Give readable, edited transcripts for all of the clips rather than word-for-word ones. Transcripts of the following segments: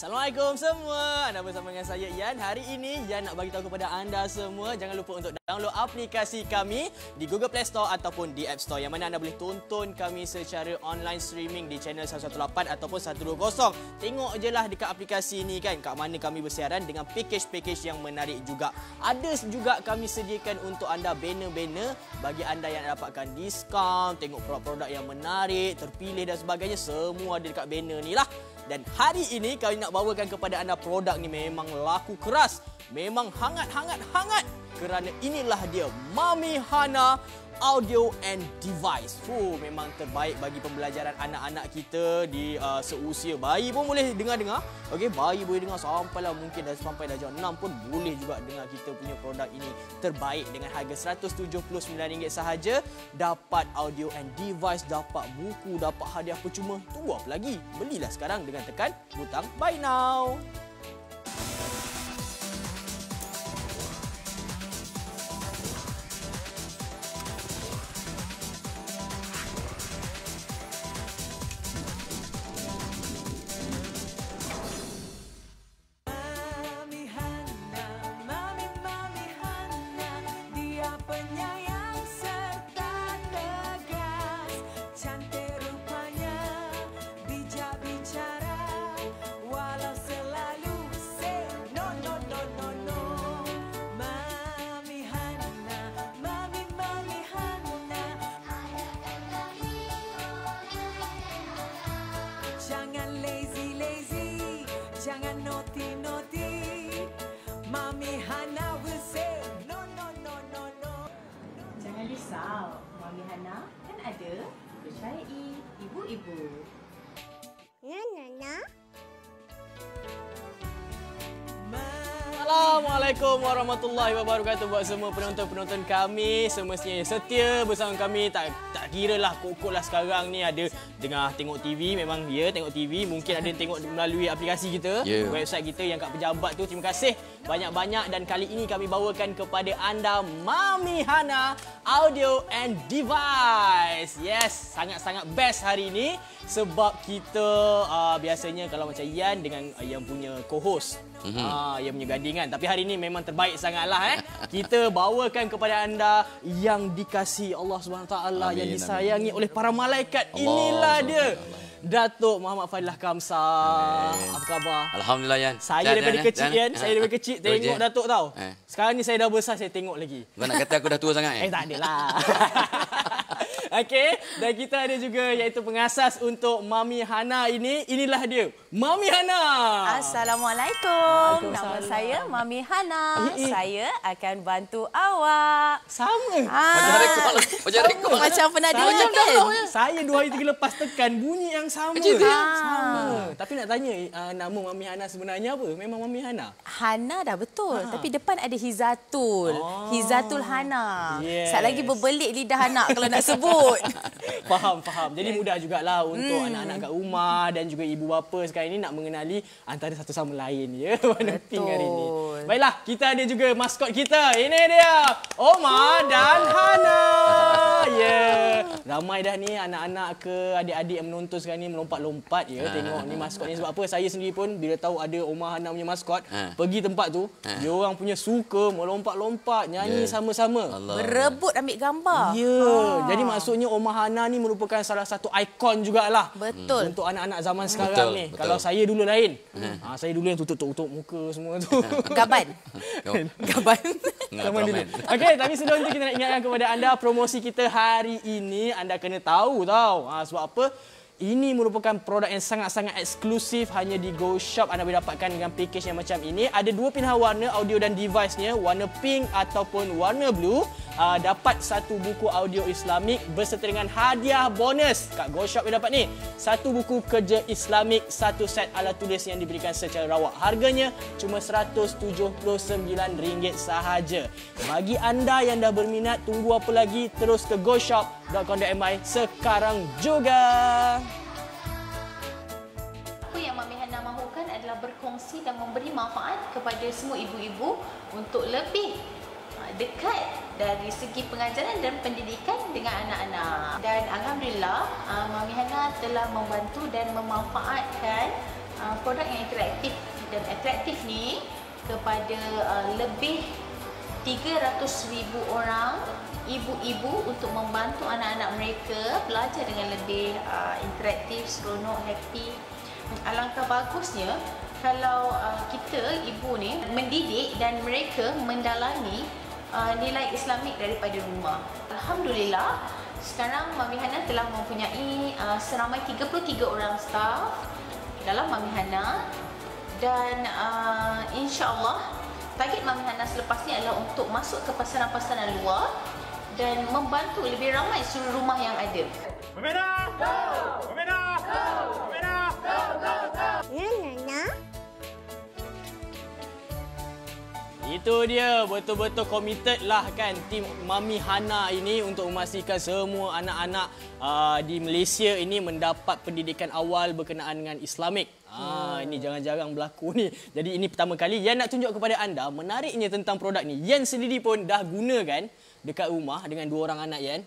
Assalamualaikum semua. Anda bersama dengan saya Yan. Hari ini Yan nak bagi tahu kepada anda semua, jangan lupa untuk download aplikasi kami di Google Play Store ataupun di App Store, yang mana anda boleh tonton kami secara online streaming di channel 118 ataupun 120. Tengok je lah dekat aplikasi ni kan, kat mana kami bersiaran dengan package-package yang menarik juga. Ada juga kami sediakan untuk anda banner-banner bagi anda yang nak dapatkan diskaun, tengok produk-produk yang menarik, terpilih dan sebagainya. Semua ada dekat banner ni lah. Dan hari ini kami nak bawakan kepada anda produk ni memang laku keras, memang hangat kerana inilah dia Mami Hana Audio and Device. Memang terbaik bagi pembelajaran anak-anak kita di seusia. Bayi pun boleh dengar-dengar. Okey, bayi boleh dengar sampailah mungkin dah sampai darjah 6 pun boleh juga dengar kita punya produk ini. Terbaik dengan harga RM179 sahaja. Dapat audio and device, dapat buku, dapat hadiah percuma. Tunggu apa lagi? Belilah sekarang dengan tekan butang buy now. Jangan lazy, jangan naughty. Mami Hana will say no. Jangan risau, Mami Hana kan ada. Percayai ibu-ibu. Nana. Assalamualaikum warahmatullahi wabarakatuh buat semua penonton-penonton kami. Semestinya setia bersama kami. Tak kira lah kokok lah sekarang ni ada dengar tengok TV. Memang ya tengok TV. Mungkin ada tengok melalui aplikasi kita, website kita yang kat pejabat tu. Terima kasih banyak-banyak. Dan kali ini kami bawakan kepada anda Mami Hana Audio and Device. Yes, sangat-sangat best hari ini. Sebab kita biasanya kalau macam Yan dengan yang punya co-host, yang punya gandingan. Tapi hari ini memang terbaik sangatlah. Kita bawakan kepada anda yang dikasihi Allah SWT, yang disayangi oleh para malaikat. Inilah dia, Datuk Muhammad Fadilah Kamsah. Apa khabar? Alhamdulillah Yan. Saya daripada kecil Yan, saya daripada kecil tengok Datuk tau. Sekarang ni saya dah besar, saya tengok lagi. Kau nak kata aku dah tua sangat? Tak adalah. Okey, dan kita ada juga iaitu pengasas untuk Mami Hana ini. Inilah dia, Mami Hana. Assalamualaikum. Nama saya Mami Hana. Saya akan bantu awak. Sama. Macam rekod. Macam pernah dengar kan? Saya 2 hari 3 lepas tekan bunyi yang sama. Sama. Tapi nak tanya, nama Mami Hana sebenarnya apa? Memang Mami Hana? Hana dah betul. Tapi depan ada Hizatul. Hizatul Hana. Yes. Sat lagi berbelit lidah anak kalau nak sebut. Faham. Jadi mudah jugalah untuk anak-anak kat rumah dan juga ibu bapa sekarang ini nak mengenali antara satu sama lain. Ya, warna pink hari ini. Baiklah, kita ada juga maskot kita. Ini dia, Oma dan Hana. Ya, ramai dah ni anak-anak ke adik-adik yang menonton sekarang ni melompat-lompat ya. Tengok ni maskot ni. Sebab apa? Saya sendiri pun bila tahu ada Oma Hana punya maskot, pergi tempat tu, dia orang punya suka melompat-lompat, nyanyi sama-sama. Berebut ambil gambar. Ya, jadi maksudnya Oma Hana ni merupakan salah satu ikon jugalah. Betul. Untuk anak-anak zaman sekarang ni. Kalau saya dulu lain. Saya dulu yang tutup muka semua tu. Gaban. Gaban dulu. Okey, tapi sebelum tu kita nak ingatkan kepada anda promosi kita hari ini. Anda kena tahu tau. Sebab apa? Ini merupakan produk yang sangat-sangat eksklusif hanya di Go Shop. Anda boleh dapatkan dengan package yang macam ini. Ada 2 pilihan warna audio dan device-nya, warna pink ataupun warna blue. Dapat 1 buku audio Islamik berserta dengan hadiah bonus. Kat Go Shop dia dapat ni. 1 buku kerja Islamik, 1 set alat tulis yang diberikan secara rawak. Harganya cuma RM179 sahaja. Bagi anda yang dah berminat, tunggu apa lagi? Terus ke goshop.com.my sekarang juga. Apa yang Mami Hana mahukan adalah berkongsi dan memberi manfaat kepada semua ibu-ibu untuk lebih dekat dari segi pengajaran dan pendidikan dengan anak-anak. Dan alhamdulillah Mami Hana telah membantu dan memanfaatkan produk yang interaktif dan atraktif ni kepada lebih 300,000 orang ibu-ibu untuk membantu anak-anak mereka belajar dengan lebih interaktif, seronok, happy. Alangkah bagusnya kalau kita ibu ni mendidik dan mereka mendalami nilai Islamik daripada rumah. Alhamdulillah, sekarang Mami Hana telah mempunyai seramai 33 orang staf dalam Mami Hana, dan insya-Allah target Mami Hana selepas ni adalah untuk masuk ke pasaran-pasaran luar dan membantu lebih ramai seluruh rumah yang ada. Memerah! Go! Memerah! Go! Memerah! Go! Go! Go! Itu dia, betul-betul committed lah kan tim Mami Hana ini untuk memastikan semua anak-anak di Malaysia ini mendapat pendidikan awal berkenaan dengan Islamik. Ini jarang-jarang berlaku ni. Jadi ini pertama kali Yan nak tunjuk kepada anda menariknya tentang produk ni. Yan sendiri pun dah gunakan dekat rumah dengan 2 orang anak Yan.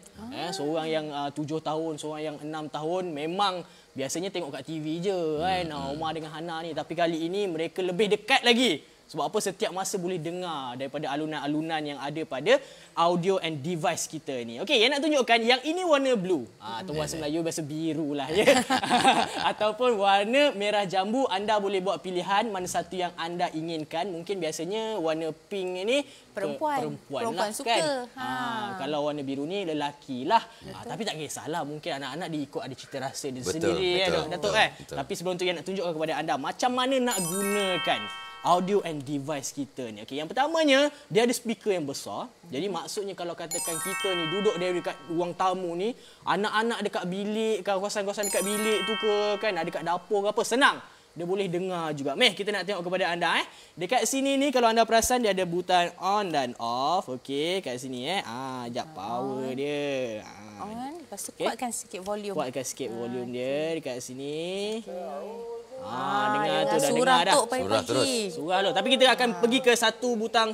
Seorang yang 7 tahun, seorang yang 6 tahun. Memang biasanya tengok kat TV je kan, Omar dengan Hana ni. Tapi kali ini mereka lebih dekat lagi. Sebab apa? Setiap masa boleh dengar daripada alunan-alunan yang ada pada audio and device kita ni. Okey, yang nak tunjukkan yang ini warna blue. Atau bahasa Melayu bahasa biru lah ya. Ataupun warna merah jambu. Anda boleh buat pilihan mana satu yang anda inginkan. Mungkin biasanya warna pink ini perempuan lah, suka. Kan? Kalau warna biru ni lelaki lah. Tapi tak kisahlah, mungkin anak-anak diikut ada cita rasa dia sendiri kan, Datuk kan. Tapi sebelum tu yang nak tunjukkan kepada anda macam mana nak gunakan audio and device kita ni. Okey, yang pertamanya dia ada speaker yang besar. Jadi maksudnya kalau katakan kita ni duduk dia dekat ruang tamu ni, anak-anak dekat bilik, kawasan-kawasan dekat bilik tu ke kan, ada dekat dapur ke apa, senang. Dia boleh dengar juga. Meh, kita nak tengok kepada anda Dekat sini ni kalau anda perasan dia ada butang on dan off. Okey, kat sini jap power dia. On, lepas tu kuatkan sikit volume. Kuatkan sikit volume dia dekat sini. Dengar tu dah surah dengar dah. Surah terus. Surah lo. Tapi kita akan pergi ke satu butang.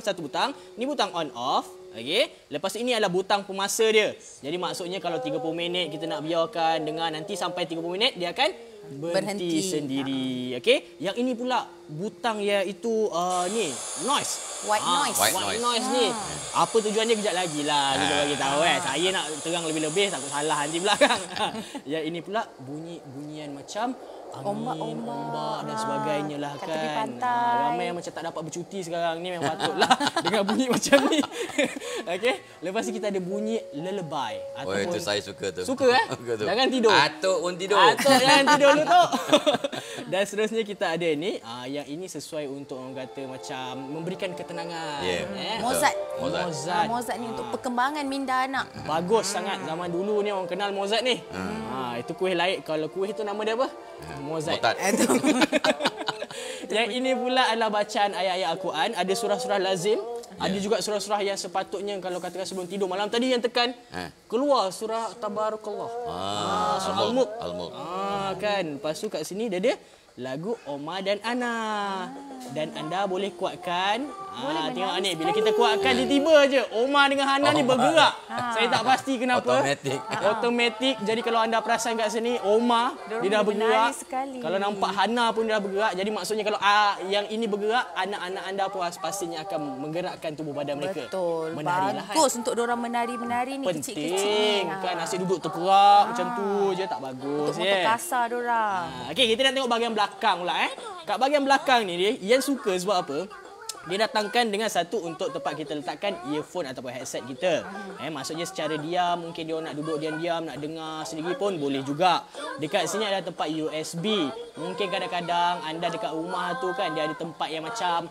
Ni butang on off. Okey. Lepas tu ini adalah butang pemasa dia. Jadi maksudnya kalau 30 minit kita nak biarkan dengar, nanti sampai 30 minit dia akan berhenti sendiri. Okey. Yang ini pula butang iaitu ni noise. White noise. White noise ni. Apa tujuannya kejap lagi lah kita bagi tahu Saya nak terang lebih-lebih takut salah nanti belakang. Yang ini pula bunyian macam angin, ombak dan sebagainya lah kat kan. tepi pantai. Ramai yang macam tak dapat bercuti sekarang ni memang patutlah dengan bunyi macam ni. Okey, lepas tu kita ada bunyi lullaby. Oh, itu saya suka tu. Suka Jangan tidur. Atuk pun tidur. Atuk jangan tidur dulu tu. Dan seterusnya kita ada ni, yang ini sesuai untuk orang kata macam memberikan ketenangan. Mozart ni untuk perkembangan minda anak. Bagus sangat. Zaman dulu ni orang kenal Mozart ni. Itu kuih lain. Kalau kuih tu nama dia apa? Mozart. Yang ini pula adalah bacaan ayat-ayat Al-Quran. Ada surah-surah lazim. Ada juga surah-surah yang sepatutnya kalau katakan sebelum tidur. Malam tadi yang tekan keluar surah Tabarakallah. Surah Al-Mulk. Kan. Lepas tu kat sini dia ada lagu Oma dan Ana. Dan anda boleh kuatkan. Tengok ni, bila kita kuatkan tiba-tiba je Oma dengan Hana ni bergerak. Saya tak pasti kenapa. Automatik. Jadi kalau anda perasan kat sini Oma dia dah bergerak. Kalau nampak Hana pun dia dah bergerak. Jadi maksudnya kalau yang ini bergerak, anak-anak anda pun pastinya akan menggerakkan tubuh badan mereka. Betul. Menari bagus untuk diorang menari-menari ni kecil-kecil ni. Kan asyik duduk terperak macam tu je tak bagus. Untuk motor kasar diorang. Okey, kita nak tengok bahagian belakang pula Kat bahagian belakang ni dia yang suka sebab apa? Dia datangkan dengan satu untuk tempat kita letakkan earphone ataupun headset kita. Maksudnya secara diam, mungkin dia nak duduk diam-diam, nak dengar sendiri pun boleh juga. Dekat sini ada tempat USB. Mungkin kadang-kadang anda dekat rumah tu kan, dia ada tempat yang macam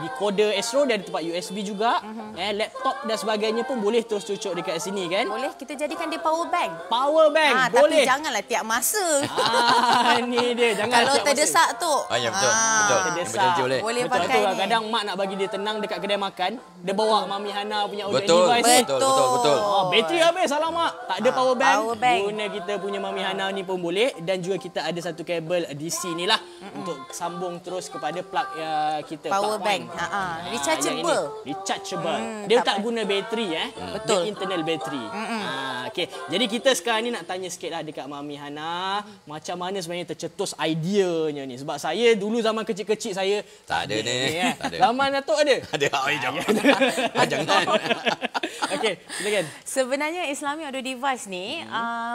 decoder Astro, dia ada tempat USB juga. Laptop dan sebagainya pun boleh terus cucuk dekat sini kan. Boleh kita jadikan dia power bank. Power bank, boleh. Tapi janganlah tiap masa. Ni dia, jangan kalau terdesak tu. Ya betul. Terdesak. Boleh betul, pakai ni. Kadang mak nak bagi dia tenang dekat kedai makan, dia bawa Mami Hana punya audio Betul. device. Betul. Bateri habis, salah mak. Tak ada power bank. Bank. Guna kita punya Mami Hana ni pun boleh. Dan juga kita ada satu kabel DC ni lah untuk sambung terus kepada plug kita. Power plug bank. Rechargeable. Rechargeable. Dia tak guna bateri Betul. Dia internal bateri. Okey, jadi kita sekarang ni nak tanya sikitlah dekat Mami Hana, macam mana sebenarnya tercetus ideanya ni? Sebab saya dulu zaman kecil-kecil saya Tak ada ni. Tak ada. Zaman Datuk ada. Ada. Jangan. Okey, silakan. Sebenarnya Islamic Audio Device ni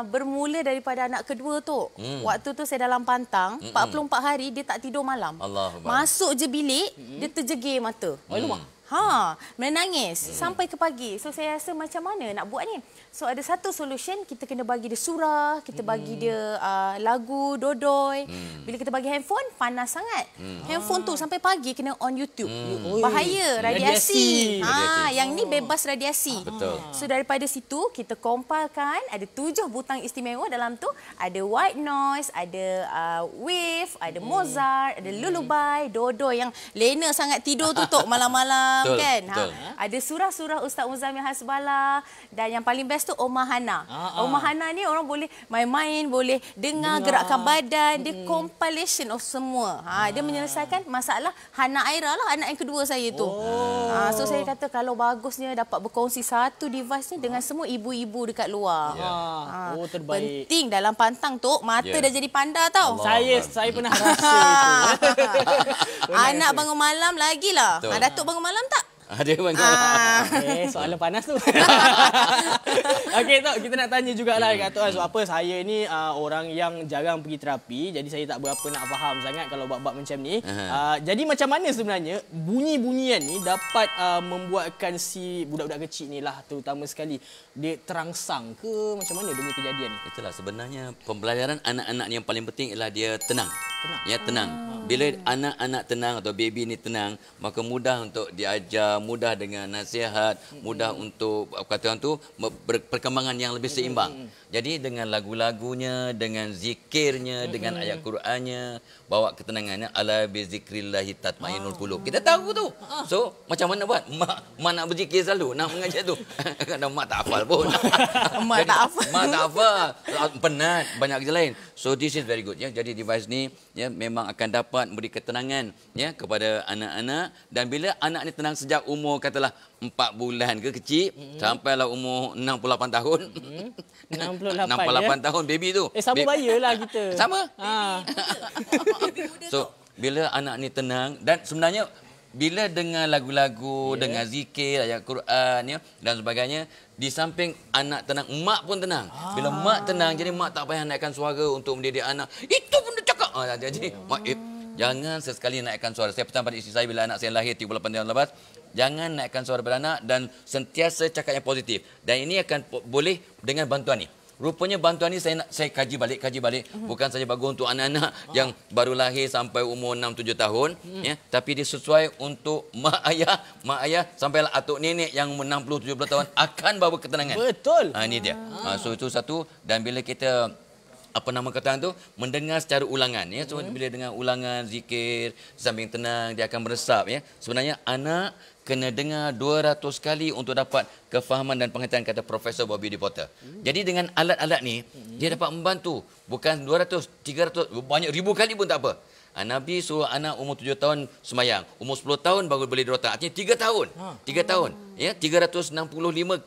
bermula daripada anak kedua tu. Waktu tu saya dalam pantang, 44 hari dia tak tidur malam. Allahuakbar. Masuk je bilik, dia terjegir mata. Menangis sampai ke pagi. So saya rasa macam mana nak buat ni? So ada satu solution, kita kena bagi dia surah, kita bagi dia lagu, dodoi. Bila kita bagi handphone, panas sangat. Handphone tu sampai pagi kena on YouTube. Bahaya, radiasi. Yang ni bebas radiasi. Betul. So daripada situ kita kompilkan ada 7 butang istimewa dalam tu. Ada white noise, ada wave, ada Mozart, ada lullaby, dodoi yang lena sangat tidur tutup malam-malam. Betul, Kan? betul. Ada surah-surah Ustaz Muzamil Hasbala dan yang paling best tu Omah Hana. Omah Hana ni orang boleh main-main, boleh dengar gerakan badan, dia compilation of semua. Dia menyelesaikan masalah Hana Aira lah, anak yang kedua saya tu. So saya kata kalau bagusnya dapat berkongsi satu device ni dengan semua ibu-ibu dekat luar. Oh, terbaik. Penting dalam pantang tu mata dah jadi panda tau. Saya pernah rasa itu. Anak bangun malam lagilah. Datuk bangun malam tak? Ada bang. Soalan panas tu. Okey, Tok, kita nak tanya jugalah dekat Tok. Sebab apa saya ni orang yang jarang pergi terapi, jadi saya tak berapa nak faham sangat kalau bab-bab macam ni. Jadi macam mana sebenarnya bunyi-bunyian ni dapat membuatkan si budak-budak kecil ni lah terutama sekali dia terangsang ke macam mana demi kejadian ni? Itulah sebenarnya pembelajaran anak-anak yang paling penting ialah dia tenang. Ya, tenang. Bila anak-anak tenang atau baby ni tenang, maka mudah untuk diajar, mudah dengan nasihat, mudah untuk kata orang tu perkembangan yang lebih seimbang. Jadi dengan lagu-lagunya, dengan zikirnya, dengan ayat Qurannya, bawa ketenangannya, ala bi zikrillahi tatmainnul qulub. Kita tahu tu. So, macam mana buat? Mak nak berzikir selalu, nak mengajar tu. Kadang mak tak hafal pun. Mak tak hafal. Mak tak hafal. Penat, banyak kerja lain. So this is very good ya. Jadi device ni ya memang akan dapat memberi ketenangan ya kepada anak-anak, dan bila anak ni tenang sejak umur katalah 4 bulan ke kecil sampailah umur 68 tahun. 68 tahun baby tu. Sama bayalah kita. Sama. So bila anak ni tenang, dan sebenarnya bila dengar lagu-lagu, dengar zikir, ayat Quran ya dan sebagainya, di samping anak tenang, mak pun tenang. Bila mak tenang, jadi mak tak payah naikkan suara untuk mendidik anak. Itu pun dia cakap. Jadi mak jangan sesekali naikkan suara. Saya pesan pada isteri saya bila anak saya lahir 38 tahun lepas, jangan naikkan suara pada anak dan sentiasa cakap yang positif. Dan ini akan boleh dengan bantuan ni. Rupanya bantuan ni saya kaji balik. Bukan saja bagus untuk anak-anak yang baru lahir sampai umur 6-7 tahun, ya, tapi dia sesuai untuk mak ayah sampailah atuk nenek yang umur 60-70 tahun akan bawa ketenangan. Betul. Ini dia. So itu satu. Dan bila kita mendengar secara ulangan ya. So bila dengar ulangan zikir sambil tenang, dia akan meresap ya. Sebenarnya anak kena dengar 200 kali untuk dapat kefahaman dan pengertian, kata Profesor Bobby D. Potter. Jadi dengan alat-alat ni dia dapat membantu, bukan 200, 300, banyak ribu kali pun tak apa. Nabi suruh anak umur 7 tahun sembahyang, umur 10 tahun baru boleh dirotak. Artinya 3 tahun. 3 tahun. Ya, 365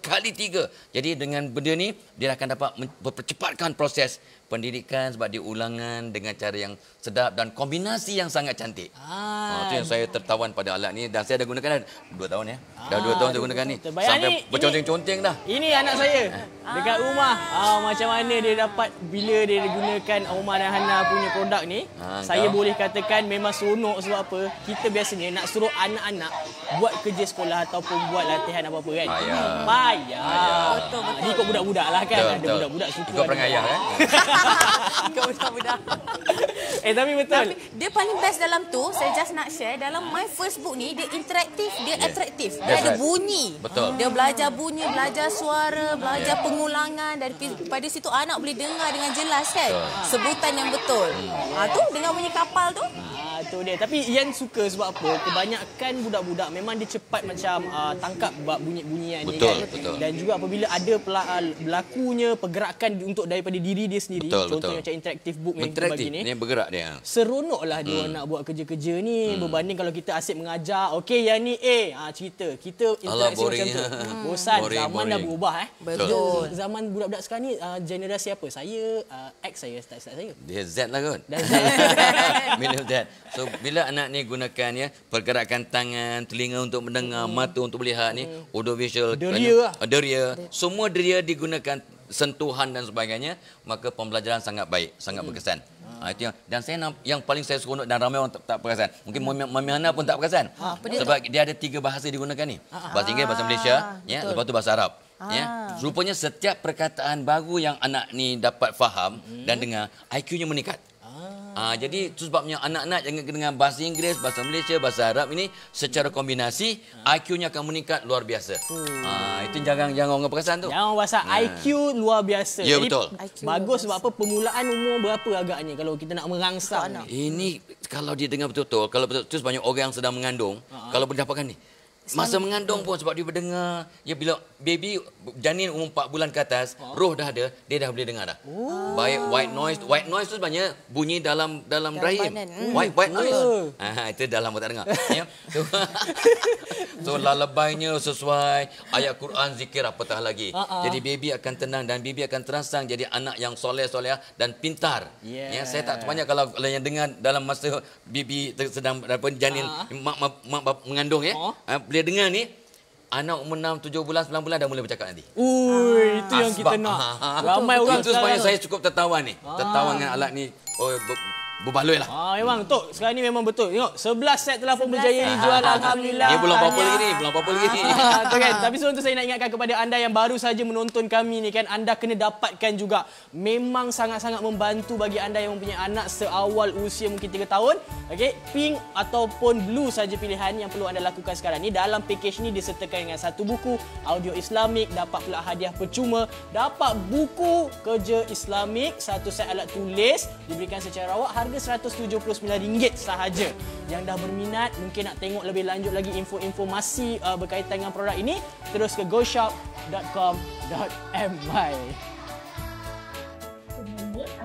kali 3. Jadi dengan benda ni dia akan dapat mempercepatkan proses pendidikan sebab dia ulangan dengan cara yang sedap dan kombinasi yang sangat cantik. Itu yang saya tertawan pada alat ni, dan saya dah gunakan dah 2 tahun ya. Dah 2 tahun saya gunakan ni. Sampai berconteng-conteng dah. Ini anak saya dekat rumah. Macam mana dia dapat bila dia gunakan Omar dan Hana punya produk ni. Saya boleh katakan memang seronok. Sebab apa? Kita biasanya nak suruh anak-anak buat kerja sekolah ataupun buat latihan apa-apa kan. Payah. Betul. Ni ikut budak-budak lah kan. Betul, ada betul. budak-budak suka. Ikut perangai ayah kan. Ikut budak-budak. Tapi betul. Tapi dia paling best dalam tu, saya just nak share, dalam My First Book ni dia interaktif, dia atraktif. Dia ada bunyi. Betul. Dia belajar bunyi, belajar suara, belajar pengulangan, daripada situ anak boleh dengar dengan jelas kan. Sebutan yang betul. Tu dengan bunyi kapal tu. itu dia. Tapi Ian suka sebab apa? Kebanyakan budak-budak memang dia cepat macam tangkap bunyi-bunyian ni kan. Betul. Dan juga apabila ada berlakunya pergerakan untuk daripada diri dia sendiri. Contohnya macam interactive book yang kita bagi ni. Ni bergerak dia. Seronoklah dia nak buat kerja-kerja ni berbanding kalau kita asyik mengajar. Okey, yang ni cerita. Kita interaksi macam tu. Bosan. Zaman dah berubah Betul. Zaman budak-budak sekarang ni generasi apa? Saya X saya start saya. Dia Z lah kot. Dan Bila that. So bila anak ni gunakan ya pergerakan tangan, telinga untuk mendengar, mata untuk melihat ni, audiovisual, deria. Semua deria digunakan sentuhan dan sebagainya, maka pembelajaran sangat baik, sangat berkesan. Itu dan saya yang paling saya seronok dan ramai orang tak perasan. Mungkin Mami Hana pun tak perasan. Sebab dia ada 3 bahasa digunakan ni. Bahasa Inggeris, bahasa Malaysia, ya, lepas tu bahasa Arab. Ya, rupanya setiap perkataan baru yang anak ni dapat faham dan dengar, IQ-nya meningkat. Jadi itu sebabnya anak-anak jangan dengan bahasa Inggeris, bahasa Malaysia, bahasa Arab ini secara kombinasi IQ-nya akan meningkat luar biasa. Itu jangan orang perasan tu. Jangan rasa IQ luar biasa. Ya, jadi, betul. Bagus sebab apa? Permulaan umur berapa agaknya kalau kita nak merangsang? Ini kalau dia dengar betul-betul, kalau betul-betul banyak orang yang sedang mengandung, kalau berdapatkan ni. Masa mengandung pun sebab dia berdengar, ya bila baby janin umur 4 bulan ke atas, roh dah ada, dia dah boleh dengar dah. Baik white noise tu sebenarnya bunyi dalam rahim. White noise. Itu dalam tak dengar. Ya. So lalabainnya sesuai ayat Quran, zikir apatah lagi. Jadi baby akan tenang dan baby akan terangsang jadi anak yang soleh-solehah dan pintar. Ya, saya tak banyak kalau yang dengar dalam masa baby sedang janin mak mengandung ya. Boleh dengar ni, anak umur 6, 7 bulan, 9 bulan dah mula bercakap nanti. Itu yang kita nak. Ramai orang itu sebenarnya saya cukup tertawan ni. Tertawan dengan alat ni. Berbaloi lah. Memang Tok, sekarang ni memang betul. Tengok, 11 set telah pun berjaya dijual. Alhamdulillah. Ni belum apa-apa lagi ni, Kan? Tapi sebelum tu saya nak ingatkan kepada anda yang baru saja menonton kami ni kan, anda kena dapatkan juga. Memang sangat-sangat membantu bagi anda yang mempunyai anak seawal usia mungkin 3 tahun. Okey, pink ataupun blue saja pilihan yang perlu anda lakukan sekarang ni. Dalam package ni disertakan dengan 1 buku audio Islamik, dapat pula hadiah percuma, dapat buku kerja Islamik, 1 set alat tulis diberikan secara rawak, harga RM179 sahaja. Yang dah berminat, mungkin nak tengok lebih lanjut lagi info-informasi berkaitan dengan produk ini, terus ke goshop.com.my.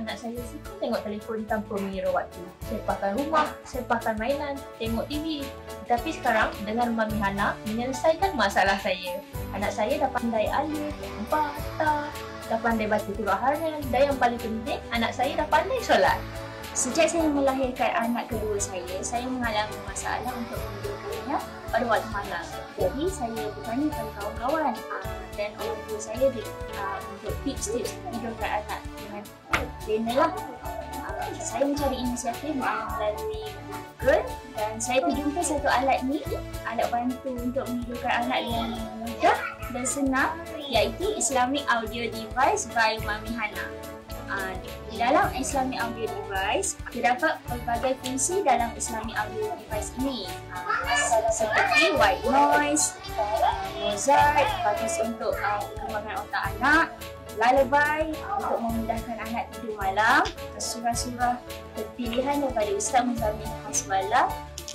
Anak saya suka tengok telefon tanpa mengira waktu. Sepakan rumah, sepakan mainan, tengok TV. Tapi sekarang dengan Mami Hana menyelesaikan masalah saya. Anak saya dah pandai alif, baca, dah pandai baca surah harian, dan yang paling penting, anak saya dah pandai solat. Sejak saya melahirkan anak kedua saya mengalami masalah untuk menidurkannya pada waktu malam. Jadi saya bertanya kepada kawan-kawan dan orang tua saya untuk tips-tips tidurkan anak dengan lena lah. Saya mencari inisiatif melalui Google dan saya terjumpa satu alat ni, alat bantu untuk menidurkan anak dengan mudah dan senang, iaitu Islamic Audio Device by Mami Hana. Di dalam Islamic Audio Device, terdapat pelbagai fungsi dalam Islamic Audio Device ini, seperti white noise, Mozart, bagus untuk perkembangan otak anak, lullaby untuk memudahkan anak tidur malam, surah-surah pilihan daripada Ustaz Muzammil Hasballah,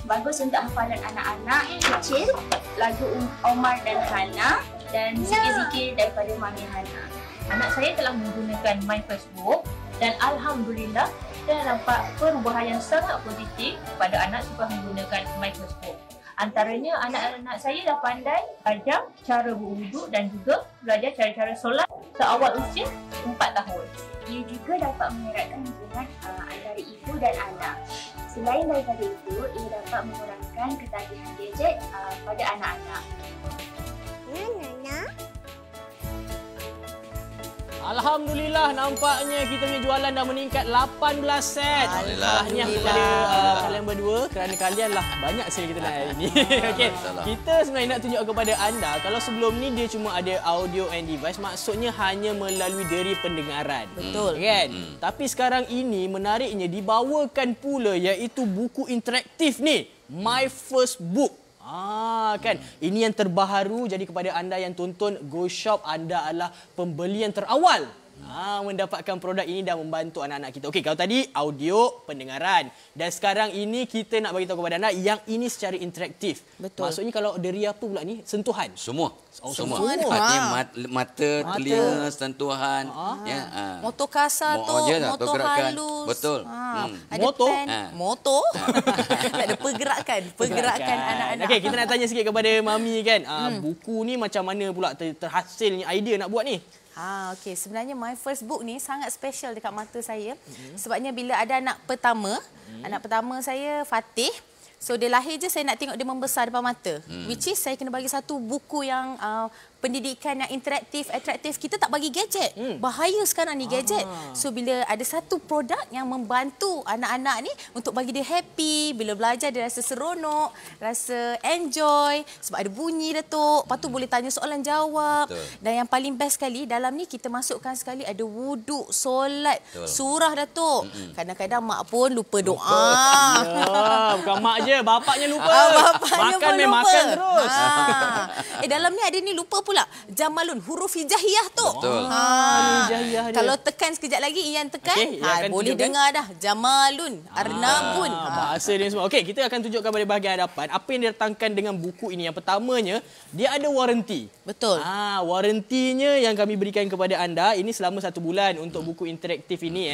bagus untuk hafalan anak-anak kecil, lagu Omar dan Hana, dan zikir-zikir daripada Mami Hana. Anak saya telah menggunakan My First Book dan Alhamdulillah saya nampak perubahan yang sangat positif pada anak suka menggunakan My First Book. Antaranya anak-anak saya dah pandai belajar cara berwuduk dan juga belajar cara-cara solat seawal usia 4 tahun. Ia juga dapat mengeratkan hubungan antara ibu dan anak. Selain daripada itu, ia dapat mengurangkan ketagihan gadget pada anak-anak. Alhamdulillah, nampaknya kita punya jualan dah meningkat 18 set. Tahniah kepada kalian berdua kerana kalian lah banyak sale kita nak hari ini. Okey, kita sebenarnya nak tunjuk kepada anda kalau sebelum ni dia cuma ada audio and device, maksudnya hanya melalui deri pendengaran. Betul. Kan? Tapi sekarang ini menariknya dibawakan pula iaitu buku interaktif ni, My First Book. Kan, ini yang terbaharu. Jadi kepada anda yang tonton Go Shop, anda adalah pembeli yang terawal Mendapatkan produk ini dan membantu anak-anak kita. Okey, kalau tadi audio, pendengaran. Dan sekarang ini kita nak bagi tahu kepada anda yang ini secara interaktif. Betul. Maksudnya kalau dari apa pula ni? Sentuhan. Semua. Semua. Artinya mata, telinga, sentuhan. Motor kasar tu, motor halus. Betul. Ada Motor? pen. Motor? Tak ada pergerakan anak-anak. Okey, kita nak tanya sikit kepada Mami kan. Buku ni macam mana pula terhasilnya idea nak buat ni? Okey. Sebenarnya my first book ni sangat special dekat mata saya. Sebabnya bila ada anak pertama saya Fatih. So dia lahir je saya nak tengok dia membesar depan mata. Which is saya kena bagi satu buku yang pendidikan yang interaktif, atraktif. Kita tak bagi gadget. Bahaya sekarang ni gadget. So bila ada satu produk yang membantu anak-anak ni untuk bagi dia happy, bila belajar dia rasa seronok, rasa enjoy sebab ada bunyi Datuk. Lepas tu boleh tanya soalan jawab. Betul. Dan yang paling best sekali dalam ni kita masukkan sekali ada wuduk, solat, surah Datuk. Kadang-kadang mak pun lupa doa. Bukan mak je, bapaknya lupa. Bapaknya makan pun lupa. makan terus. Dalam ni ada ni lupa pula. Jamalun, huruf hijaiyah tu. Betul. Hijaiyah dia. Kalau tekan sekejap lagi, Ian tekan, Okey, Ian akan boleh tunjukkan. dengar dah. Jamalun, Arnabun. Bahasa dia semua. Okey, kita akan tunjukkan pada bahagian hadapan apa yang didatangkan dengan buku ini. Yang pertamanya, dia ada waranti. Betul. Warantinya yang kami berikan kepada anda ini selama 1 bulan untuk buku interaktif ini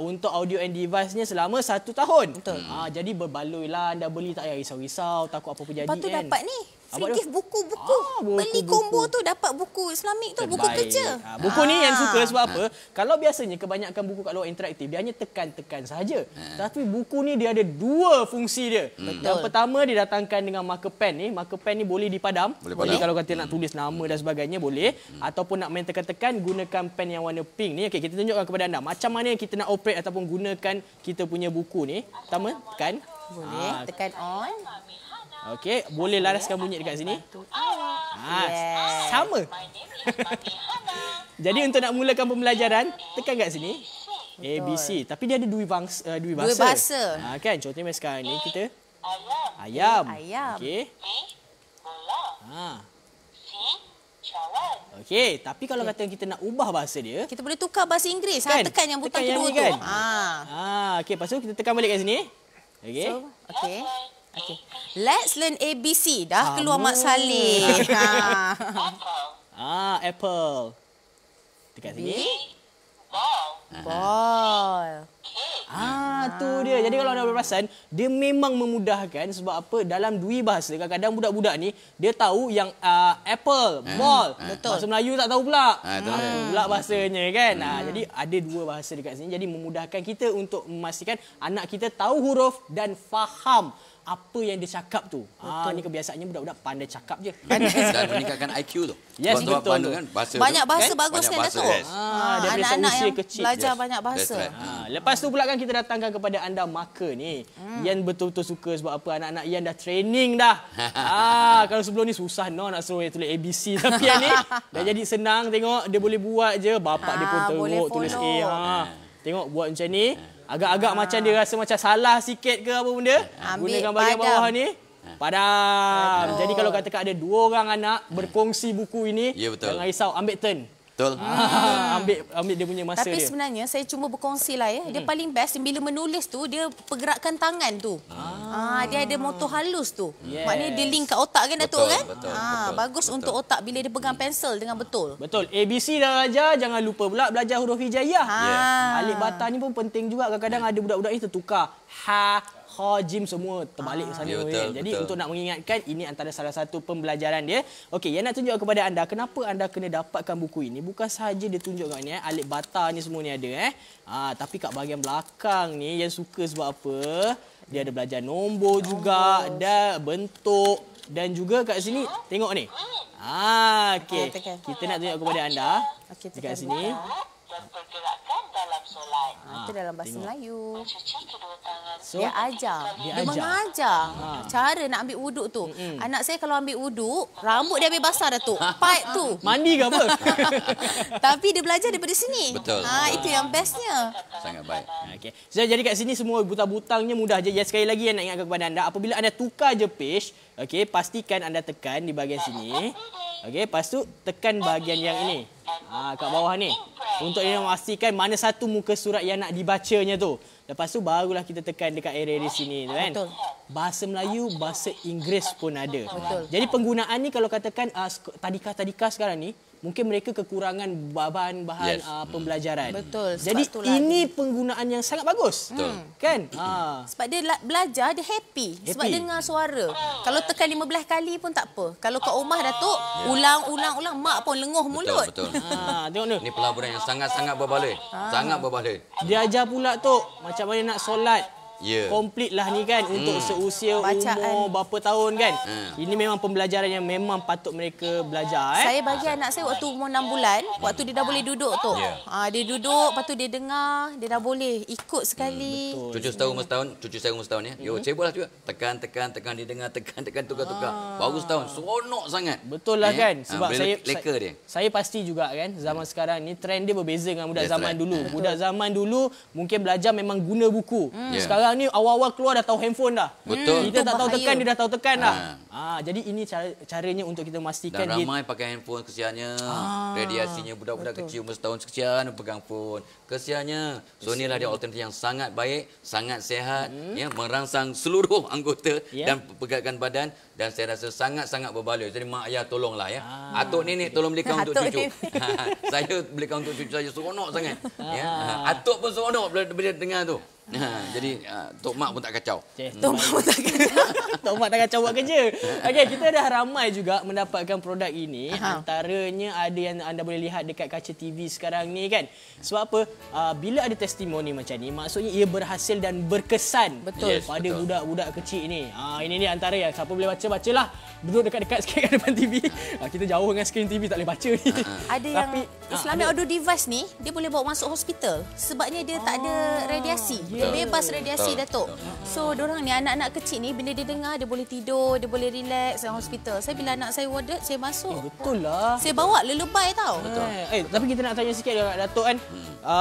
untuk audio and device-nya selama 1 tahun. Betul. Jadi berbaloilah anda beli, tak payah risau-risau takut apa pun jadi. Lepas tu dapat ni. Free gift buku-buku. buku, Beli combo tu dapat buku Islamik tu, buku Terbaik. kerja. Buku ni yang suka sebab apa? Kalau biasanya kebanyakan buku kat luar interaktif dia hanya tekan-tekan sahaja. Tapi buku ni dia ada 2 fungsi dia. Yang pertama dia datangkan dengan marker pen ni. Marker pen ni boleh dipadam. Boleh kalau kata nak tulis nama dan sebagainya boleh. Ataupun nak main tekan-tekan gunakan pen yang warna pink ni. Okey, kita tunjukkan kepada anda macam mana kita nak operate ataupun gunakan kita punya buku ni. Pertama tekan. Boleh tekan on. Okey, boleh laraskan bunyi dekat sini. Yes. Sama. Jadi untuk nak mulakan pembelajaran, tekan kat sini. ABC. Tapi dia ada dua bahasa. Kan? Contohnya sekarang ni kita ayam. Okey. Okey, tapi kalau kata kita nak ubah bahasa dia, Kita boleh tukar bahasa Inggeris. Kan? Tekan yang butang Tekan yang kedua ni tu. kan? Okey, lepas tu kita tekan balik kat sini. Okey. So, okey. Let's learn ABC. Dah keluar Mak Saleh. Apple. Tekan sini. Ball. Tu dia. Jadi kalau anda berperasan, dia memang memudahkan sebab apa? Dalam dua bahasa, kadang-kadang budak-budak ni dia tahu yang apple, ball. Betul. Bahasa Melayu tak tahu pula. Pula bahasanya kan. Jadi ada 2 bahasa dekat sini. Jadi memudahkan kita untuk memastikan anak kita tahu huruf dan faham apa yang dia cakap tu. Ni kebiasaannya budak-budak pandai cakap je. Dan meningkatkan IQ tu. Yes, Sebab betul. Kan, bahasa Banyak tu, bahasa kan? bagus Banyak kan bahasa, Datuk? yes. Daripada Anak-anak usia yang kecil. belajar Yes. banyak bahasa. That's right. Lepas tu pula kan kita datangkan kepada anda marker ni. Ian betul-betul suka sebab apa? Anak-anak Ian dah training dah. Kalau sebelum ni susah nak suruh dia tulis ABC. Tapi yang ni dah jadi senang tengok. Dia boleh buat je. Bapak dia pun boleh teruk tulis follow. A. Tengok buat macam ni. Agak-agak macam dia rasa macam salah sikit ke apa benda. Ambil Gunakan bahagian padam. bawah ni. Padam. Jadi kalau katakan ada 2 orang anak berkongsi buku ini. Ya, betul. Jangan risau. Ambil turn. Betul. Ambil dia punya masa Tapi dia. sebenarnya saya cuma berkongsi lah ya. Dia paling best bila menulis tu dia pergerakan tangan tu. Dia ada motor halus tu. Yes. Maknanya dia link kat otak kan Datuk Betul, kan? betul, Bagus untuk otak bila dia pegang pensel dengan betul. Betul. ABC dah ajar, jangan lupa pula belajar huruf hijaiyah. Alif bata ni pun penting juga. Kadang-kadang ada budak-budak ni tertukar. Jim semua terbalik sana. Ya, betul, kan. Jadi betul. untuk nak mengingatkan, ini antara salah satu pembelajaran dia. Okey, yang nak tunjuk kepada anda, kenapa anda kena dapatkan buku ini. Bukan sahaja dia tunjuk kat ni, alif bata ni semua ni ada. Tapi kat bahagian belakang ni, yang suka sebab apa? Dia ada belajar nombor juga, dan bentuk. Dan juga kat sini, tengok ni. Okey. Kita nak tunjuk kepada anda. Okey, Dekat sini. dan pergerakan dalam solat. Itu dalam bahasa Melayu. Mencuci kedua tangan. So, Dia ajar. dia Dia ajar. mengajar cara nak ambil wuduk tu. Anak saya kalau ambil wuduk, rambut dia habis basah dah tu. Pipe tu. mandi ke apa? Tapi dia belajar daripada sini. Betul. Itu yang bestnya. Sangat baik. Okey. So, jadi kat sini semua butang-butangnya mudah je. Ya, sekali lagi yang nak ingatkan kepada anda, apabila anda tukar je page, okey, pastikan anda tekan di bahagian sini. Okey, lepas tu tekan bahagian yang ini. Kat bawah ni. Untuk dia memastikan mana satu muka surat yang nak dibacanya tu. Lepas tu barulah kita tekan dekat area di sini tu kan. Betul. Bahasa Melayu, bahasa Inggeris pun ada. Betul. Jadi penggunaan ni kalau katakan tadika-tadika sekarang ni, mungkin mereka kekurangan bahan-bahan pembelajaran. Betul. Jadi Sebab ini penggunaan yang sangat bagus. Betul. Kan? Sebab dia belajar, dia happy. Sebab dengar suara. Kalau tekan 15 kali pun tak apa. Kalau kat rumah Datuk, ulang-ulang, mak pun lenguh mulut. Betul. Tengok ni. Ini pelaburan yang sangat-sangat berbaloi. Sangat berbaloi. Dia ajar pula tu macam mana nak solat. Ya. Komplit lah ni kan untuk seusia Bacaan. umur berapa tahun kan. Ini memang pembelajaran yang memang patut mereka belajar. Saya bagi anak saya waktu umur 6 bulan, waktu dia dah boleh duduk tu. Dia duduk, lepas tu dia dengar, dia dah boleh ikut sekali. Cucu saya umur setahun ya. Saya buatlah juga. Tekan, dia dengar, tekan, tukar. Baru setahun. Seronok sangat. Betul lah kan. Sebab leka dia. Saya pasti juga kan zaman sekarang ni trend dia berbeza dengan budak zaman dulu. Budak zaman dulu mungkin belajar memang guna buku. Sekarang ni awal-awal keluar dah tahu handphone dah. Betul. Kita tak tahu bahaya. tekan, dia dah tahu tekan dah. Jadi ini caranya untuk kita memastikan Dan ramai pakai handphone kesiannya. Radiasinya budak-budak kecil umur setahun kesian pegang phone. Kesiannya. So inilah dia alternatif yang sangat baik, sangat sihat, merangsang seluruh anggota dan pergerakan badan dan saya rasa sangat-sangat berbaloi. Jadi mak ayah tolonglah ya. Atuk nenek tolong belikan untuk cucu. Saya belikan untuk cucu saya, seronok sangat. Atuk pun seronok bila dengar tu. Jadi Tok Mak pun tak kacau. Tok Mak pun tak kacau. Tok Mak tak kacau buat kerja. Okey, kita dah ramai juga mendapatkan produk ini. Antaranya ada yang anda boleh lihat dekat kaca TV sekarang ni kan. Sebab apa? Bila ada testimoni macam ni, maksudnya ia berhasil dan berkesan pada budak-budak kecil ni. Ini ni antara yang siapa boleh bacalah. Duduk dekat-dekat sikit kat depan TV. Kita jauh dengan skrin TV tak boleh baca ni. Ada yang Islamic audio device ni, dia boleh bawa masuk hospital. Sebabnya dia tak ada radiasi. Bebas radiasi Datuk. So diorang ni anak-anak kecil ni bila dia dengar dia boleh tidur, dia boleh relax dalam hospital. Saya bila anak saya warded, saya masuk. Betul lah. Saya bawa lelebay tau. Tapi kita nak tanya sikit dekat Datuk kan.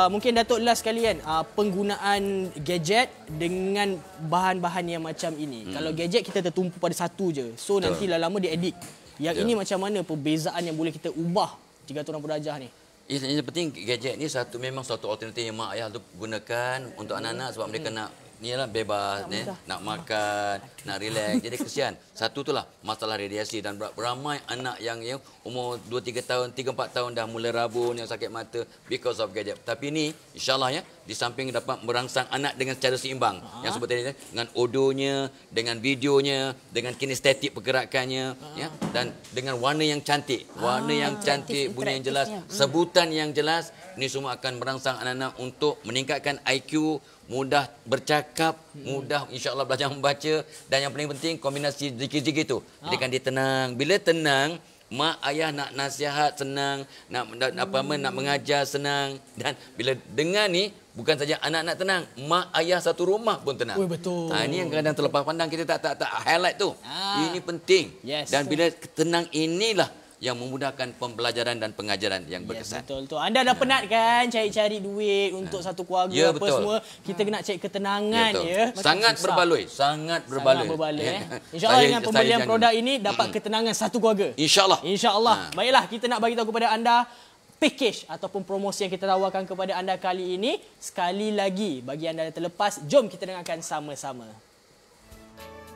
Mungkin Datuk last sekali kan, penggunaan gadget dengan bahan-bahan yang macam ini. Kalau gadget kita tertumpu pada satu je. So nanti lama-lama dia addict. Yang ini macam mana perbezaan yang boleh kita ubah jika orang belajar ni? Yang penting gadget ni memang satu alternatif yang mak ayah tu gunakan untuk anak-anak sebab mereka nak bebas nak makan, nak relax. Jadi kesian. Satu itulah masalah radiasi dan beramai anak yang umur 2-3 tahun, 3-4 tahun dah mula rabun, yang sakit mata because of gadget. Tapi ni insya-Allah di samping dapat merangsang anak dengan secara seimbang. Yang sebut tadi dengan audionya, dengan videonya, dengan kinestetik pergerakannya dan dengan warna yang cantik. Warna yang cantik, bunyi yang jelas, sebutan yang jelas. Ini semua akan merangsang anak-anak untuk meningkatkan IQ, mudah bercakap, mudah insya-Allah belajar membaca dan yang paling penting kombinasi zikir-zikir tu. Jadikan dia tenang. Bila tenang, mak ayah nak nasihat senang, nak mengajar senang dan bila dengar ni bukan saja anak-anak tenang, mak ayah satu rumah pun tenang. Betul. Ini yang kadang terlepas pandang kita tak highlight tu. Ini penting. Dan bila tenang inilah yang memudahkan pembelajaran dan pengajaran yang berkesan. Betul. Anda dah penat kan cari-cari duit untuk satu keluarga apa semua. Kita kena cari ketenangan Sangat berbaloi. Sangat berbaloi. InsyaAllah dengan pembelian produk ini dapat ketenangan satu keluarga. InsyaAllah. Baiklah, kita nak bagi tahu kepada anda package ataupun promosi yang kita tawarkan kepada anda kali ini. Sekali lagi bagi anda yang terlepas, jom kita dengarkan sama-sama.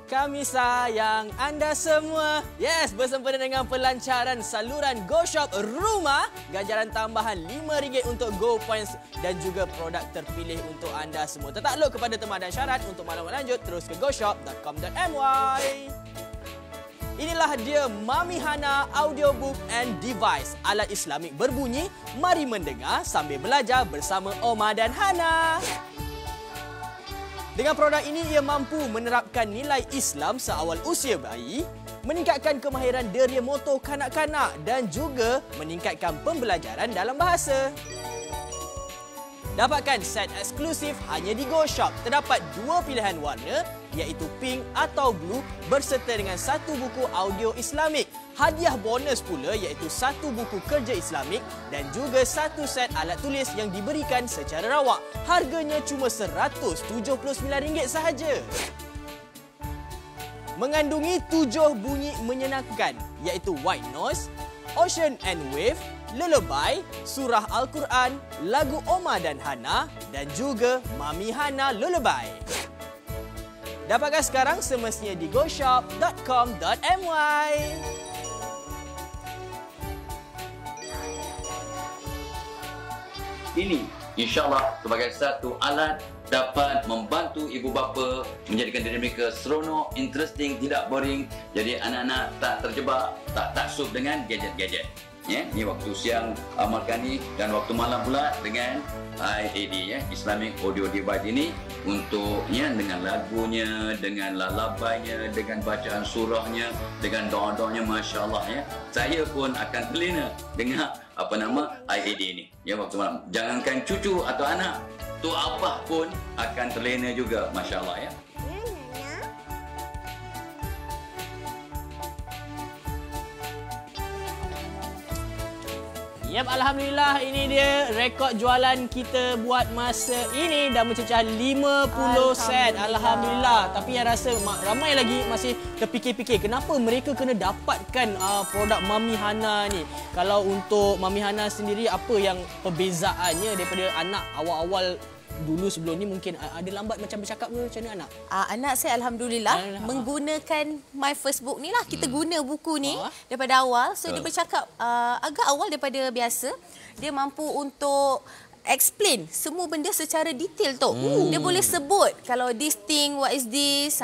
Kami sayang anda semua. Yes, bersempena dengan pelancaran saluran GoShop Rumah, ganjaran tambahan RM5 untuk GoPoints dan juga produk terpilih untuk anda semua. Tertakluk kepada terma dan syarat. Untuk maklumat lanjut, terus ke goshop.com.my. Inilah dia Mami Hana Audiobook and Device. Alat Islamik berbunyi, mari mendengar sambil belajar bersama Oma dan Hana. Dengan produk ini, ia mampu menerapkan nilai Islam seawal usia bayi, meningkatkan kemahiran deria motor kanak-kanak dan juga meningkatkan pembelajaran dalam bahasa. Dapatkan set eksklusif hanya di GoShop. Terdapat 2 pilihan warna iaitu pink atau blue berserta dengan 1 buku audio Islamik. Hadiah bonus pula iaitu 1 buku kerja Islamik dan juga 1 set alat tulis yang diberikan secara rawak. Harganya cuma RM179 sahaja. Mengandungi 7 bunyi menyenangkan iaitu white noise, ocean and wave, Lullaby, surah Al-Quran, lagu Oma dan Hana dan juga Mami Hana Lullaby. Dapatkan sekarang semestinya di goshop.com.my. Ini insya-Allah sebagai satu alat dapat membantu ibu bapa menjadikan diri mereka seronok, interesting, tidak boring. Jadi anak-anak tak terjebak, tak taksub dengan gadget-gadget. Ya, ni waktu siang amalkan ni dan waktu malam pula dengan IAD ya, Islamic Audio Device ini untuk ya dengan lagunya, dengan lalabainya, dengan bacaan surahnya, dengan doa-doanya, masya-Allah ya. Saya pun akan terlena dengan IAD ini. Ya, waktu malam. Jangankan cucu atau anak, tu apa pun akan terlena juga, masya-Allah ya. Yap, Alhamdulillah ini dia rekod jualan kita buat masa ini dah mencecah 50 set. Alhamdulillah. Tapi yang rasa ramai lagi masih terfikir-fikir kenapa mereka kena dapatkan produk Mami Hana ni. Kalau untuk Mami Hana sendiri, apa yang perbezaannya daripada anak awal-awal dulu sebelum ni? Mungkin ada lambat macam bercakap ke macam mana anak? Anak saya Alhamdulillah menggunakan My Facebook ni lah. Kita guna buku ni daripada awal. So dia bercakap agak awal daripada biasa. Dia mampu untuk explain semua benda secara detail tu. Dia boleh sebut kalau this thing, what is this.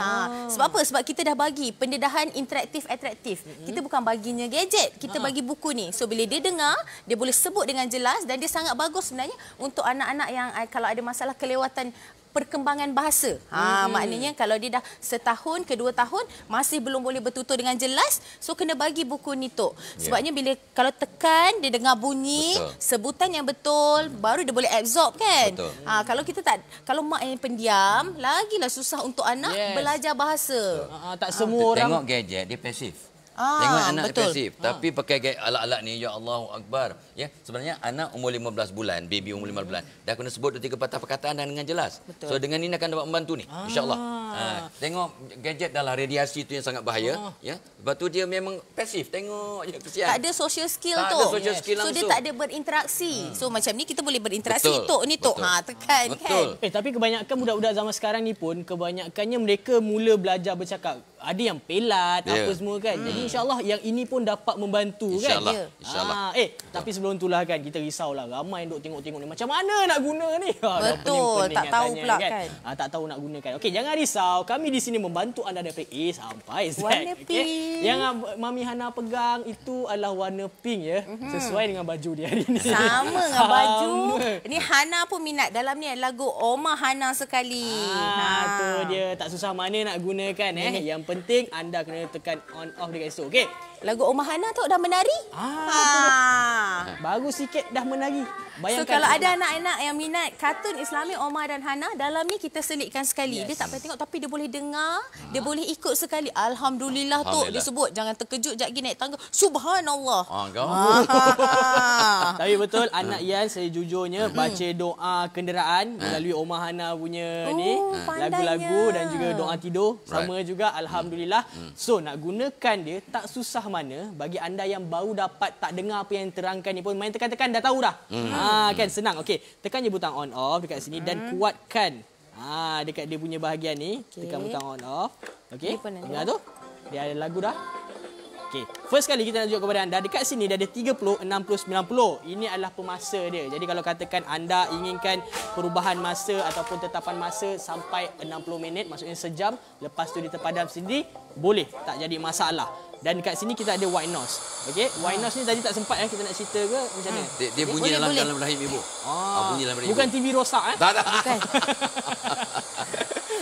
Sebab apa? Sebab kita dah bagi pendedahan interaktif atraktif. Kita bukan baginya gadget, kita bagi buku ni. So bila dia dengar, dia boleh sebut dengan jelas dan dia sangat bagus sebenarnya untuk anak-anak yang kalau ada masalah kelewatan perkembangan bahasa. Maknanya kalau dia dah setahun ke 2 tahun masih belum boleh bertutur dengan jelas, so kena bagi buku ni tu. Sebabnya bila kalau tekan dia dengar bunyi, sebutan yang betul, baru dia boleh absorb kan. Kalau kita tak, kalau mak yang pendiam, lagilah susah untuk anak belajar bahasa. Tak semua orang tengok gadget dia pasif. Tengok anak pasif. Tapi pakai alat-alat ni, ya Allahu Akbar. Ya, sebenarnya anak umur 15 bulan, baby umur 15 bulan, dah kena sebut 2-3 patah perkataan dengan jelas. Betul. So dengan ini akan dapat membantu ni, insya-Allah. Tengok gadget adalah radiasi tu yang sangat bahaya. Ya, sebab tu dia memang pasif. Tengok je, kesian. Tak ada social skill tak tu. Ada social skill so langsung. dia tak ada berinteraksi. So macam ni kita boleh berinteraksi. Tok ni tok. Tekan kan. Tapi kebanyakan budak-budak zaman sekarang ni pun kebanyakannya mereka mula belajar bercakap. Ada yang pelat apa semua kan. Jadi insya-Allah yang ini pun dapat membantu kan. InsyaAllah. Tapi sebelum itulah kan kita risaulah ramai yang duk tengok-tengok ni macam mana nak guna ni. Betul, tak tahu pula kan. Tak tahu nak gunakan. Okey, jangan risau. Kami di sini membantu anda daripada A sampai Z. Warna pink. Yang Mami Hana pegang itu adalah warna pink ya. Sesuai dengan baju dia hari ni. Sama dengan baju. Ini Hana pun minat. Dalam ni lagu Oma Hana sekali. Tu dia, tak susah mana nak gunakan Yang penting anda kena tekan on off dekat situ. Okey. Lagu Oma Hana tu dah menari? Baru sikit dah menari. Bayangkan. So kalau ada anak-anak yang minat kartun Islami Oma dan Hana, dalam ni kita selitkan sekali. Dia tak payah tengok tapi dia boleh dengar, dia boleh ikut sekali. Alhamdulillah tu dia sebut. Jangan terkejut jap naik tangga. Subhanallah. Tapi betul anak Yan sejujurnya baca doa kenderaan melalui Oma Hana punya ni, lagu-lagu dan juga doa tidur sama juga. Alhamdulillah. So nak gunakan dia tak susah mana. Bagi anda yang baru dapat tak dengar apa yang terangkan ni pun, main tekan-tekan dah tahu dah. Kan senang. Okey, tekan je butang on off dekat sini dan kuatkan dekat dia punya bahagian ni. Tekan butang on off. Okey. Dengar tu? Dia ada lagu dah. Okey, first kali kita nak tunjuk kepada anda dekat sini dia ada 30, 60, 90. Ini adalah pemasa dia. Jadi kalau katakan anda inginkan perubahan masa ataupun tetapan masa sampai 60 minit, maksudnya sejam, lepas tu dia terpadam sendiri, boleh, tak jadi masalah. Dan dekat sini kita ada white noise. Okey, white noise ni tadi tak sempat kita nak cerita ke macam mana? Dia bunyi dalam rahim ibu. Bunyi dalam rahim. Bukan TV rosak Tak. Bukan.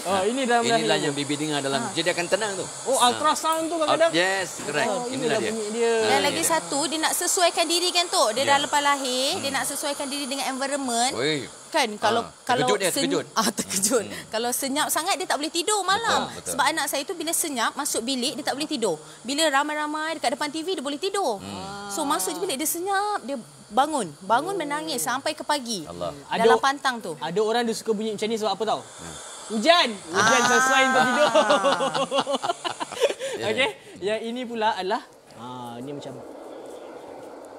Ini dalam rahim. Inilah yang bibi dengar dalam. Jadi akan tenang tu. Ultrasound tu kadang-kadang. Yes, correct. Inilah dia. Dan lagi satu, dia nak sesuaikan diri kan tu. Dia dah lepas lahir, dia nak sesuaikan diri dengan environment. Kan kalau terkejut. Terkejut. Kalau senyap sangat dia tak boleh tidur malam. Betul. Sebab anak saya tu bila senyap masuk bilik dia tak boleh tidur. Bila ramai-ramai dekat depan TV dia boleh tidur. So masuk je bilik dia senyap, dia bangun menangis sampai ke pagi. Dalam pantang tu. Ada orang dia suka bunyi macam ni sebab apa tahu? Hujan sesuai untuk tidur. Okey, yang ini pula adalah ini macam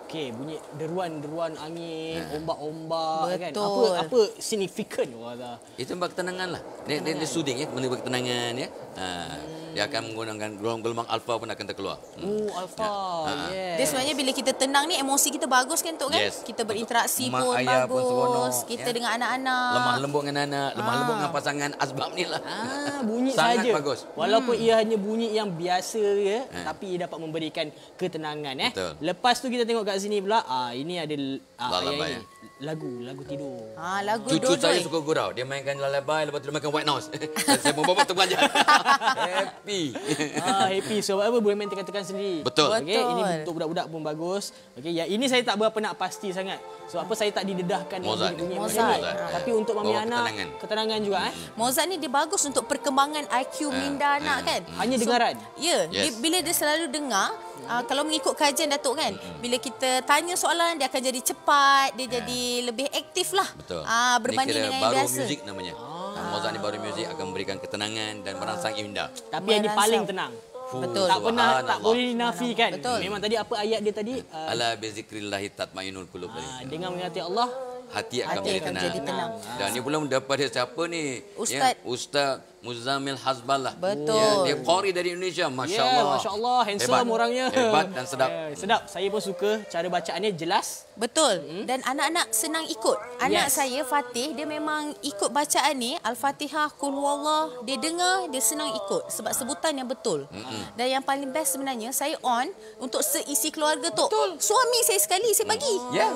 Okey, bunyi deruan-deruan angin, ombak-ombak kan. Betul. Apa signifikan wala? Itu bagi ketenangan lah. Dia soothing ya, memberi ketenangan ya. Dia akan menggunakan gelombang alfa pun akan terkeluar. Alfa. Yes. Dia sebenarnya bila kita tenang ni emosi kita bagus kan Tok kan? Yes. Kita berinteraksi Mak pun ayah pun bagus. seronok, Kita ya. dengan anak-anak. Lemah lembut dengan anak, lemah lembut dengan pasangan, asbab ni lah. Bunyi Sangat saja. bagus. Walaupun ia hanya bunyi yang biasa ya, tapi ia dapat memberikan ketenangan Betul. Lepas tu kita tengok kat sini pula, ini ada Lullaby, yang ini. Lagu tidur. Lagu Cucu saya doi. suka gurau. Dia mainkan lullaby, lepas tu dia mainkan white noise. Saya pun bawa terperanjat. Happy. Happy. Sebab apa boleh main tekan-tekan sendiri. Betul. Okey, ini untuk budak-budak pun bagus. Okey, yang ini saya tak berapa nak pasti sangat. Sebab apa saya tak didedahkan dengan Mozart. bunyi-bunyi Mozart. macam ni. Tapi untuk mami Bawa anak, ketenangan juga Mozart ni dia bagus untuk perkembangan IQ minda anak kan. Hanya dengaran. Ya, Yes. bila dia selalu dengar, kalau mengikut kajian Datuk kan, bila kita tanya soalan dia akan jadi cepat, dia jadi lebih aktif lah. Betul. Berbanding Ini kira dengan yang baru biasa. muzik namanya. Mozart ni baru muzik akan memberikan ketenangan dan merangsang indah. Tapi yang ini paling tenang. Betul. Tak pernah, tak Subhanallah. boleh dinafikan. Betul. Memang tadi apa ayat dia tadi? Ala bizikrillahi tatmainul qulub. Dengan mengingati Allah, Hati akan Hati menjadi akan tenang. jadi tenang. Dan ni pula daripada siapa ni? Ustaz. Ya, Ustaz Muzammil Hasballah. Betul. Ya, dia qari dari Indonesia. Masya ya, Allah. Masya Allah, handsome Hebat. orangnya. Hebat dan sedap. Sedap. Saya pun suka cara bacaannya jelas. Betul. Dan anak-anak senang ikut. Anak Yes. saya Fatih dia memang ikut bacaan ni Al-Fatihah, Qul Huwallah, dia dengar dia senang ikut sebab sebutan yang betul. Dan yang paling best sebenarnya saya on untuk seisi keluarga tu. Suami saya sekali saya bagi. Ya.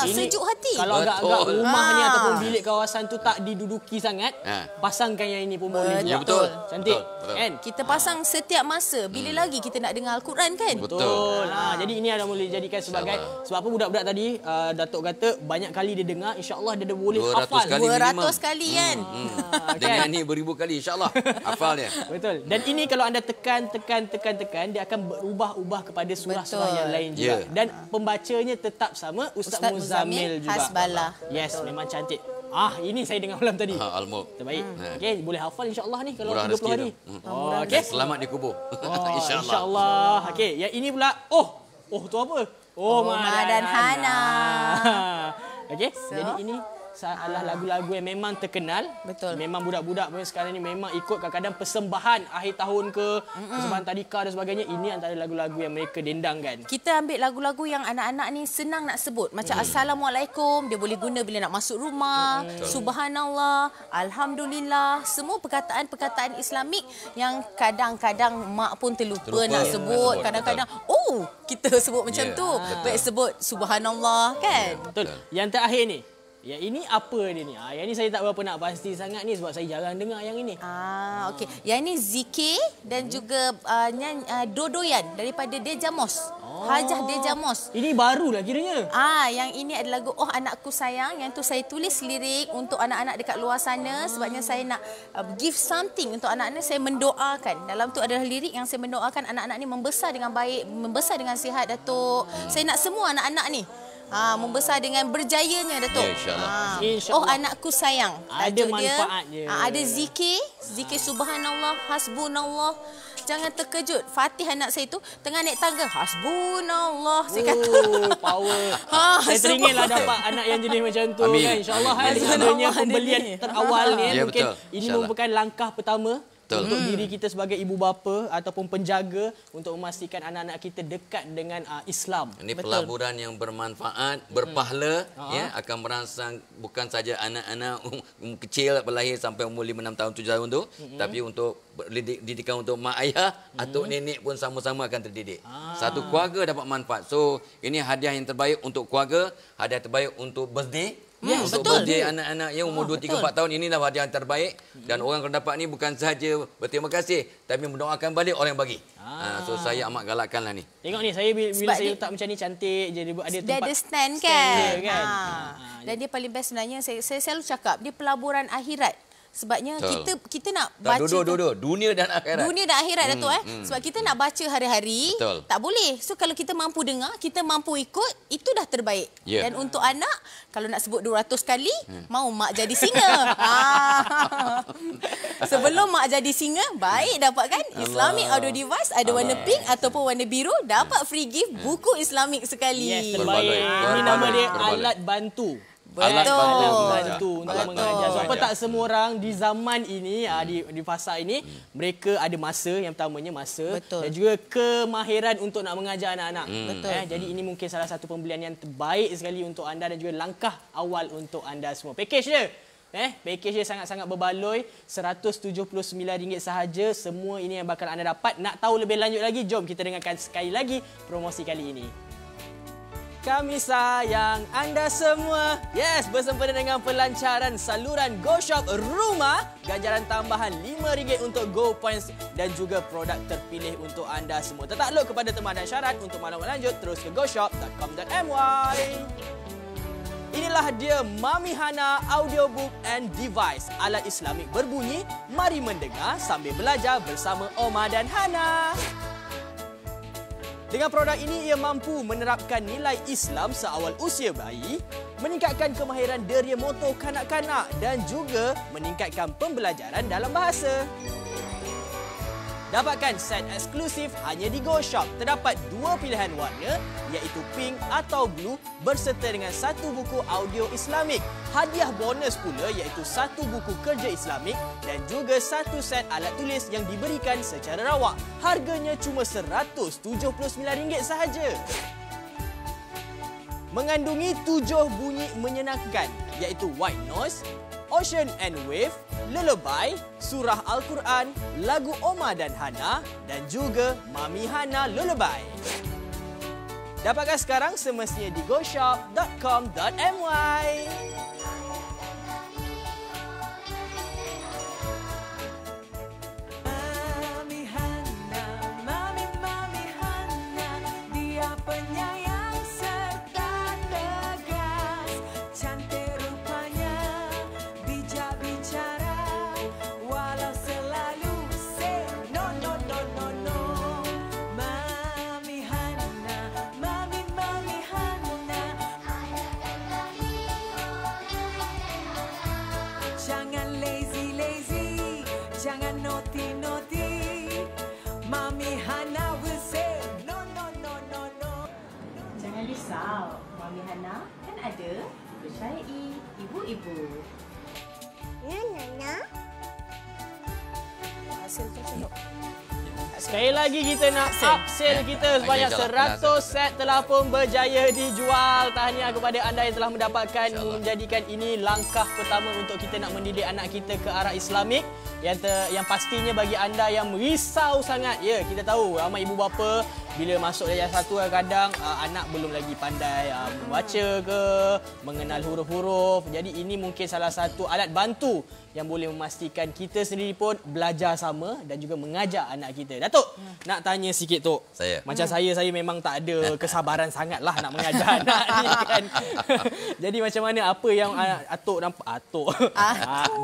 Ini Sejuk hati. Kalau agak-agak Betul. rumah ni ataupun bilik kawasan tu tak diduduki sangat, pasangkan yang ini pun boleh Betul. juga. Ya, betul. Cantik. Betul. Kan? Kita pasang setiap masa. Bila lagi kita nak dengar Al-Quran kan? Betul. Jadi ini adalah boleh dijadikan sebagai sebab apa budak-budak tadi Datuk kata banyak kali dia dengar, insya-Allah dia dah boleh 200 hafal. kali. 200 kali kan? Dengan ni beribu kali insya-Allah. Hafal dia. Betul. Dan ini kalau anda tekan, dia akan berubah-ubah kepada surah-surah Betul. yang lain juga. Ya. Dan pembacanya tetap sama Ustaz Muzammil juga. Hasballah. Yes, memang cantik. Ini saya dengar malam tadi. Al-Mulk. Terbaik. Okey, boleh hafal insya-Allah ni kalau Murah 30 rezeki hari. tu. Okey. Dan selamat di kubur. InsyaAllah. InsyaAllah. Okey, yang ini pula. Tu apa? Ma dan Hana. Okey, jadi ini adalah lagu-lagu yang memang terkenal. Betul. Memang budak-budak pun sekarang ni memang ikut kadang-kadang persembahan akhir tahun ke, persembahan tadika dan sebagainya. Ini antara lagu-lagu yang mereka dendangkan. Kita ambil lagu-lagu yang anak-anak ni senang nak sebut. Macam Assalamualaikum, dia boleh guna bila nak masuk rumah. Subhanallah, Alhamdulillah. Semua perkataan-perkataan Islamik yang kadang-kadang mak pun terlupa nak sebut. sebut, Kadang-kadang, kita sebut macam Ya, tu. betul. Baik sebut Subhanallah kan? Betul. Yang terakhir ni. Yang ini apa dia ni? Yang ni saya tak berapa nak pasti sangat ni sebab saya jarang dengar yang ini. Okey. Yang ni zikir dan juga dodoyan daripada Dejamos. Hajah Dejamos. Ini barulah kiranya. Yang ini adalah lagu Oh Anakku Sayang. Yang tu saya tulis lirik untuk anak-anak dekat luar sana. Sebabnya saya nak give something untuk anak-anak. Saya mendoakan. Dalam tu adalah lirik yang saya mendoakan anak-anak ni membesar dengan baik, membesar dengan sihat, Datuk. Saya nak semua anak-anak ni membesar dengan berjayanya, Datuk. Ya, insyaAllah. InsyaAllah. Oh Anakku Sayang. Ada Tajuk manfaat dia. dia. Ada zikir Subhanallah, Hasbunallah. Jangan terkejut. Fatih anak saya tu tengah naik tangga. Hasbunallah. Saya kata. Power. Saya semua. teringinlah dapat anak yang jenis macam tu. Amin. Kan? InsyaAllah Amin. dengan adanya pembelian Ada ni. terawal ni. Ya, Mungkin betul. ini InsyaAllah. merupakan langkah pertama Betul. untuk diri kita sebagai ibu bapa ataupun penjaga untuk memastikan anak-anak kita dekat dengan Islam. Ini pelaburan yang bermanfaat, berpahala, ya, akan merangsang bukan saja anak-anak kecil berlahir sampai umur 5, 6 tahun, 7 tahun tu, tapi untuk didikan untuk mak ayah atau nenek pun sama-sama akan terdidik. Satu keluarga dapat manfaat. So, ini hadiah yang terbaik untuk keluarga, hadiah terbaik untuk birthday. Untuk betul. birthday anak-anak yang umur 2, 3, 4 tahun, inilah hadiah yang terbaik. Dan orang kalau dapat ni bukan saja berterima kasih, tapi mendoakan balik orang yang bagi. So, saya amat galakkanlah ni. Tengok ni, saya bila Sebab saya dia- letak macam ni cantik. Jadi ada Dia tempat ada stand dia, kan? kan? Dan dia paling best sebenarnya, saya selalu cakap, dia pelaburan akhirat. Sebabnya Betul. kita nak baca Dua-dua. Dunia dan akhirat. Dunia dan akhirat Datuk Sebab kita nak baca hari-hari, Betul. tak boleh. So kalau kita mampu dengar, kita mampu ikut, itu dah terbaik. Ya. Dan untuk anak, kalau nak sebut 200 kali, mau mak jadi singa. Sebelum mak jadi singa, baik dapatkan Islamic audio device, ada warna pink ataupun warna biru, dapat free gift buku Islamik sekali. Yes, terbaik. Berbaloi. Ini nama dia Berbaloi. alat bantu. Alat Bantu untuk Alat mengajar. So, apa mengajar. tak semua orang di zaman ini, di fasa ini, mereka ada masa, yang pertamanya masa. Betul. Dan juga kemahiran untuk nak mengajar anak-anak. Betul. Jadi ini mungkin salah satu pembelian yang terbaik sekali untuk anda dan juga langkah awal untuk anda semua. Package dia. Package dia sangat-sangat berbaloi, RM179 sahaja. Semua ini yang bakal anda dapat. Nak tahu lebih lanjut lagi, jom kita dengarkan sekali lagi promosi kali ini. Kami sayang anda semua. Yes, bersempena dengan pelancaran saluran GoShop Rumah, ganjaran tambahan RM5 untuk Go Points dan juga produk terpilih untuk anda semua. Tertakluk kepada terma dan syarat. Untuk maklumat lanjut, terus ke goshop.com.my. Inilah dia Mami Hana Audiobook and Device. Alat Islamik berbunyi, mari mendengar sambil belajar bersama Oma dan Hana. Dengan produk ini, ia mampu menerapkan nilai Islam seawal usia bayi, meningkatkan kemahiran deria motor kanak-kanak dan juga meningkatkan pembelajaran dalam bahasa. Dapatkan set eksklusif hanya di GoShop. Terdapat 2 pilihan warna, iaitu pink atau blue, berserta dengan 1 buku audio Islamik. Hadiah bonus pula iaitu 1 buku kerja Islamik dan juga 1 set alat tulis yang diberikan secara rawak. Harganya cuma RM179 sahaja. Mengandungi 7 bunyi menyenangkan, iaitu White Noise, Ocean and Wave, Lullaby, Surah Al-Quran, lagu Oma dan Hana dan juga Mami Hana Lullaby. Dapatkan sekarang semestinya di goshop.com.my. Mami Hana, Mami Hana, dia penyayang serta tegas, cantik rupanya, bijak bicara, walau selalu say no no no no no. Mami Hana, Mami Hana, jangan lazy, jangan naughty. Mami Hana will say no no no no no. Jangan risau, Mami Hana kan ada. Percayai ibu-ibu. Hasil tercelok. Sekali lagi kita nak up sale kita sebanyak 100 set telah pun berjaya dijual. Tahniah kepada anda yang telah mendapatkan, menjadikan ini langkah pertama untuk kita nak mendidik anak kita ke arah Islamik. Yang pastinya bagi anda yang risau sangat, ya, kita tahu ramai ibu bapa bila masuk darjah 1 kadang anak belum lagi pandai membaca ke, mengenal huruf-huruf. Jadi ini mungkin salah satu alat bantu yang boleh memastikan kita sendiri pun belajar sama dan juga mengajar anak kita. Datuk, nak tanya sikit Tok. Saya. Macam saya memang tak ada kesabaran sangatlah nak mengajar anak ni kan. Jadi macam mana, apa yang Datuk nampak?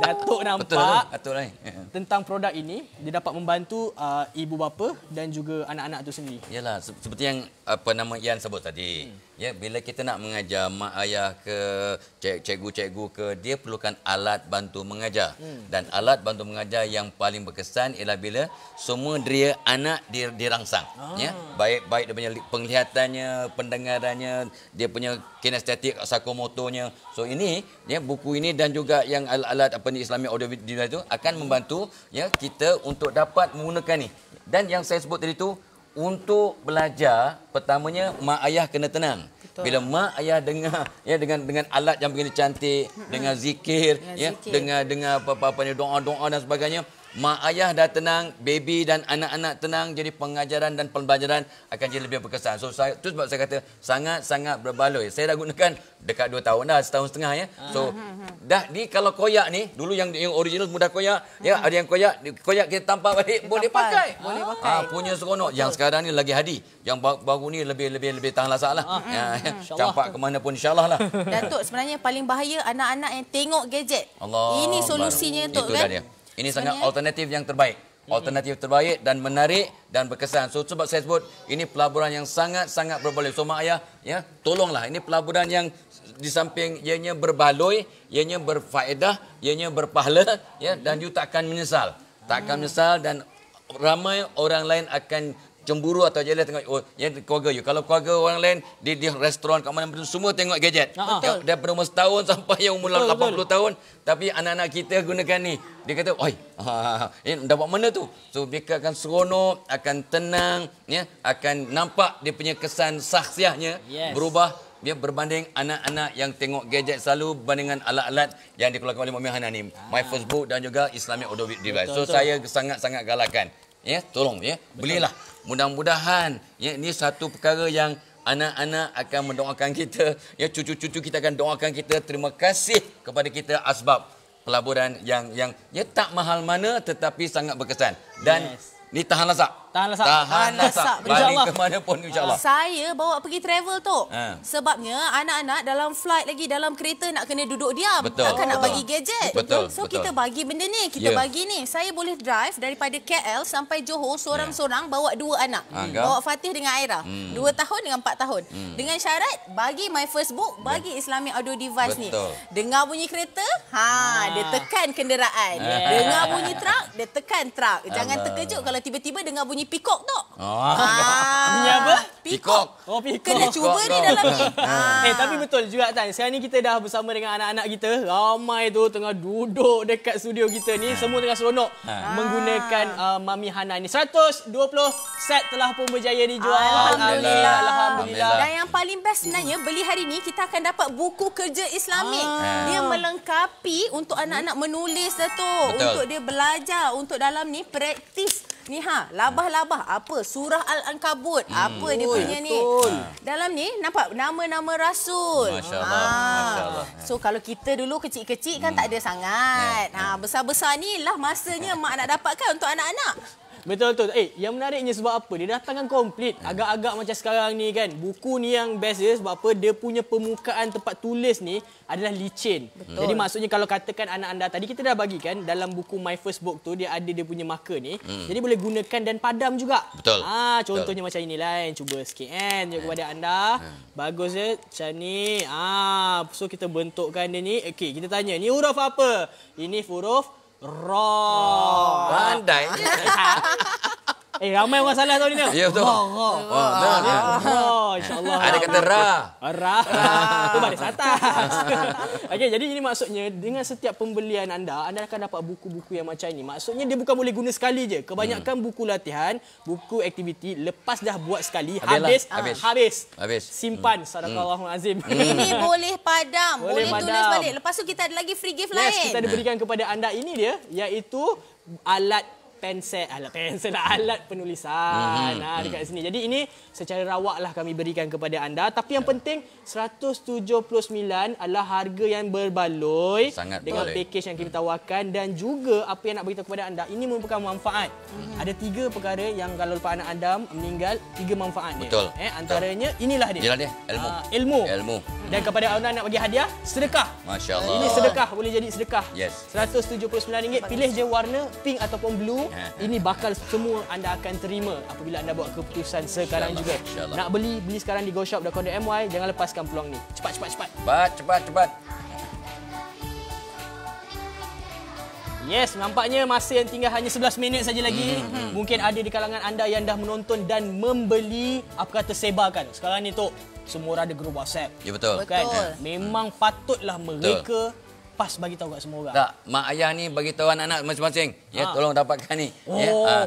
Datuk nampak Betul lah. tentang produk ini, dia dapat membantu ibu bapa dan juga anak-anak tu sendiri. Yalah, seperti yang Ian sebut tadi. Ya, bila kita nak mengajar mak ayah ke cikgu-cikgu ke, dia perlukan alat bantu mengajar. Dan alat bantu mengajar yang paling berkesan ialah bila semua deria anak dirangsang. Ya, baik dia punya penglihatannya, pendengarannya, dia punya kinestetik, psikomotornya. So ini, ya, buku ini dan juga yang alat-alat Islamic audio video itu akan membantu, ya, kita untuk dapat menggunakan ni. Dan yang saya sebut tadi tu, untuk belajar, pertamanya mak ayah kena tenang. Betul. Bila mak ayah dengar, ya, dengan alat yang begini cantik, dengan zikir, ya, zikir. dengan apa-apa ni, doa-doa dan sebagainya, mak ayah dah tenang, baby dan anak-anak tenang, jadi pengajaran dan pembelajaran akan jadi lebih berkesan. So tu sebab saya kata sangat-sangat berbaloi. Saya dah gunakan dekat 2 tahun dah, setahun setengah ya. So dah ni kalau koyak ni, dulu yang original mudah koyak, ya ada yang koyak kita tampar balik boleh pakai. Boleh pakai. Punya seronok. Yang sekarang ni lagi hadi. Yang baru ni lebih tahan lasak lah. Campak ke mana pun insya-Allah lah. Datuk, sebenarnya paling bahaya anak-anak yang tengok gadget. Allah. Ini solusinya Tok Itu kan? dah dia. Ini sangat alternatif yang terbaik. Alternatif terbaik dan menarik dan berkesan. So sebab saya sebut ini pelaburan yang sangat-sangat berbaloi. So mak ayah ya, tolonglah, ini pelaburan yang di samping ianya berbaloi, ianya berfaedah, ianya berpahala ya, dan you tak akan menyesal. Tak akan menyesal dan ramai orang lain akan cemburu atau jealous tengok keluarga you. Kalau keluarga orang lain di restoran kat mana semua tengok gadget. Daripada umur setahun sampai yang umur 80 tahun, tapi anak-anak kita gunakan ni. Dia kata, "Oi, dapat mana tu?" So mereka akan seronok, akan tenang, ya, akan nampak dia punya kesan sahsiahnya berubah dia berbanding anak-anak yang tengok gadget selalu berbandingan alat-alat yang dikeluarkan oleh Mami Hana ni. My Facebook dan juga Islamic Audio Device. So saya sangat-sangat galakkan. Ya, tolong ya, belilah. Mudah-mudahan ya, ini satu perkara yang anak-anak akan mendoakan kita, ya, cucu-cucu kita akan doakan kita. Terima kasih kepada kita asbab pelaburan yang ya tak mahal mana tetapi sangat berkesan. Dan ni tahan lasak. Tahan lasak. Balik ke mana pun insya-Allah. Saya bawa pergi travel tu. Sebabnya anak-anak dalam flight lagi, dalam kereta nak kena duduk diam. Takkan nak bagi gadget. Betul. Kita bagi benda ni, kita bagi ni. Saya boleh drive daripada KL sampai Johor seorang-seorang bawa 2 anak. Bawa Fatih dengan Aira. 2 tahun dengan 4 tahun. Dengan syarat bagi My First Book, bagi Islamic Audio Device ni. Dengar bunyi kereta, dia tekan kenderaan. Dengar bunyi truk, dia tekan truk. Jangan terkejut kalau tiba-tiba dengar bunyi pikok tu. Bunyi apa? Pikok. Oh, pikok. Kena cuba ni dalam ni. Tapi betul juga Tan. Sekarang ni kita dah bersama dengan anak-anak kita. Ramai tu tengah duduk dekat studio kita ni. Semua tengah seronok menggunakan Mami Hana ni. 120 set telah pun berjaya dijual. Alhamdulillah. Dan yang paling best sebenarnya, beli hari ni kita akan dapat buku kerja Islamik. Dia melengkapi untuk anak-anak menulis dah tu. Untuk dia belajar. Untuk dalam ni praktis. Ni labah-labah apa, surah Al-Ankabut, apa dia punya ni. Dalam ni nampak nama-nama rasul. Masya-Allah. So kalau kita dulu kecil-kecil kan tak ada sangat. Besar-besar ni lah masanya mak nak dapatkan untuk anak-anak. Betul. Yang menariknya sebab apa? Dia datangkan komplit. Agak-agak macam sekarang ni kan. Buku ni yang best dia sebab apa? Dia punya permukaan tempat tulis ni adalah licin. Jadi maksudnya kalau katakan anak anda tadi kita dah bagikan dalam buku My First Book tu dia ada dia punya marker ni. Jadi boleh gunakan dan padam juga. Betul. Contohnya macam inilah. Cuba sikit kan kepada anda. Bagus je macam ni. So kita bentukkan dia ni. Okey, kita tanya ni huruf apa? Ini huruf Ra. Pandai. Ramai orang salah tahun ni. Ya betul. InsyaAllah. Ada kata Ra. Itu baris atas. Okey, jadi ini maksudnya dengan setiap pembelian anda akan dapat buku-buku yang macam ni. Maksudnya dia bukan boleh guna sekali je. Kebanyakan buku latihan, buku aktiviti lepas dah buat sekali habis. Simpan. Sadaqallahul azim. Ini boleh padam, boleh tulis balik. Lepas tu kita ada lagi free gift lain. Kita ada berikan kepada anda ini dia, iaitu alat penulisan dekat sini. Jadi ini secara rawak lah kami berikan kepada anda. Tapi yang penting 179 adalah harga yang berbaloi dengan package yang kita tawarkan dan juga apa yang nak beritahu kepada anda ini merupakan manfaat. Ada 3 perkara yang kalau lepas anak anda meninggal 3 manfaat dia. Betul. Antaranya inilah dia. Ilmu. Dan kepada anda nak bagi hadiah sedekah. Masya-Allah. Ini sedekah, boleh jadi sedekah. Yes. RM179, pilih je warna pink ataupun blue. Ini bakal semua anda akan terima apabila anda buat keputusan sekarang juga. Nak beli sekarang di goshop.com.my. Jangan lepaskan peluang ni. Cepat. Cepat. Yes, nampaknya masa yang tinggal hanya 11 minit saja lagi. Mungkin ada di kalangan anda yang dah menonton dan membeli sebarkan. Sekarang ni Tok, semua orang ada grup WhatsApp. Ya betul. Kan? Memang patutlah mereka lepas bagi tahu kat semua orang? Tak, mak ayah ni bagi tahu anak-anak masing-masing. Ya, tolong dapatkan ni.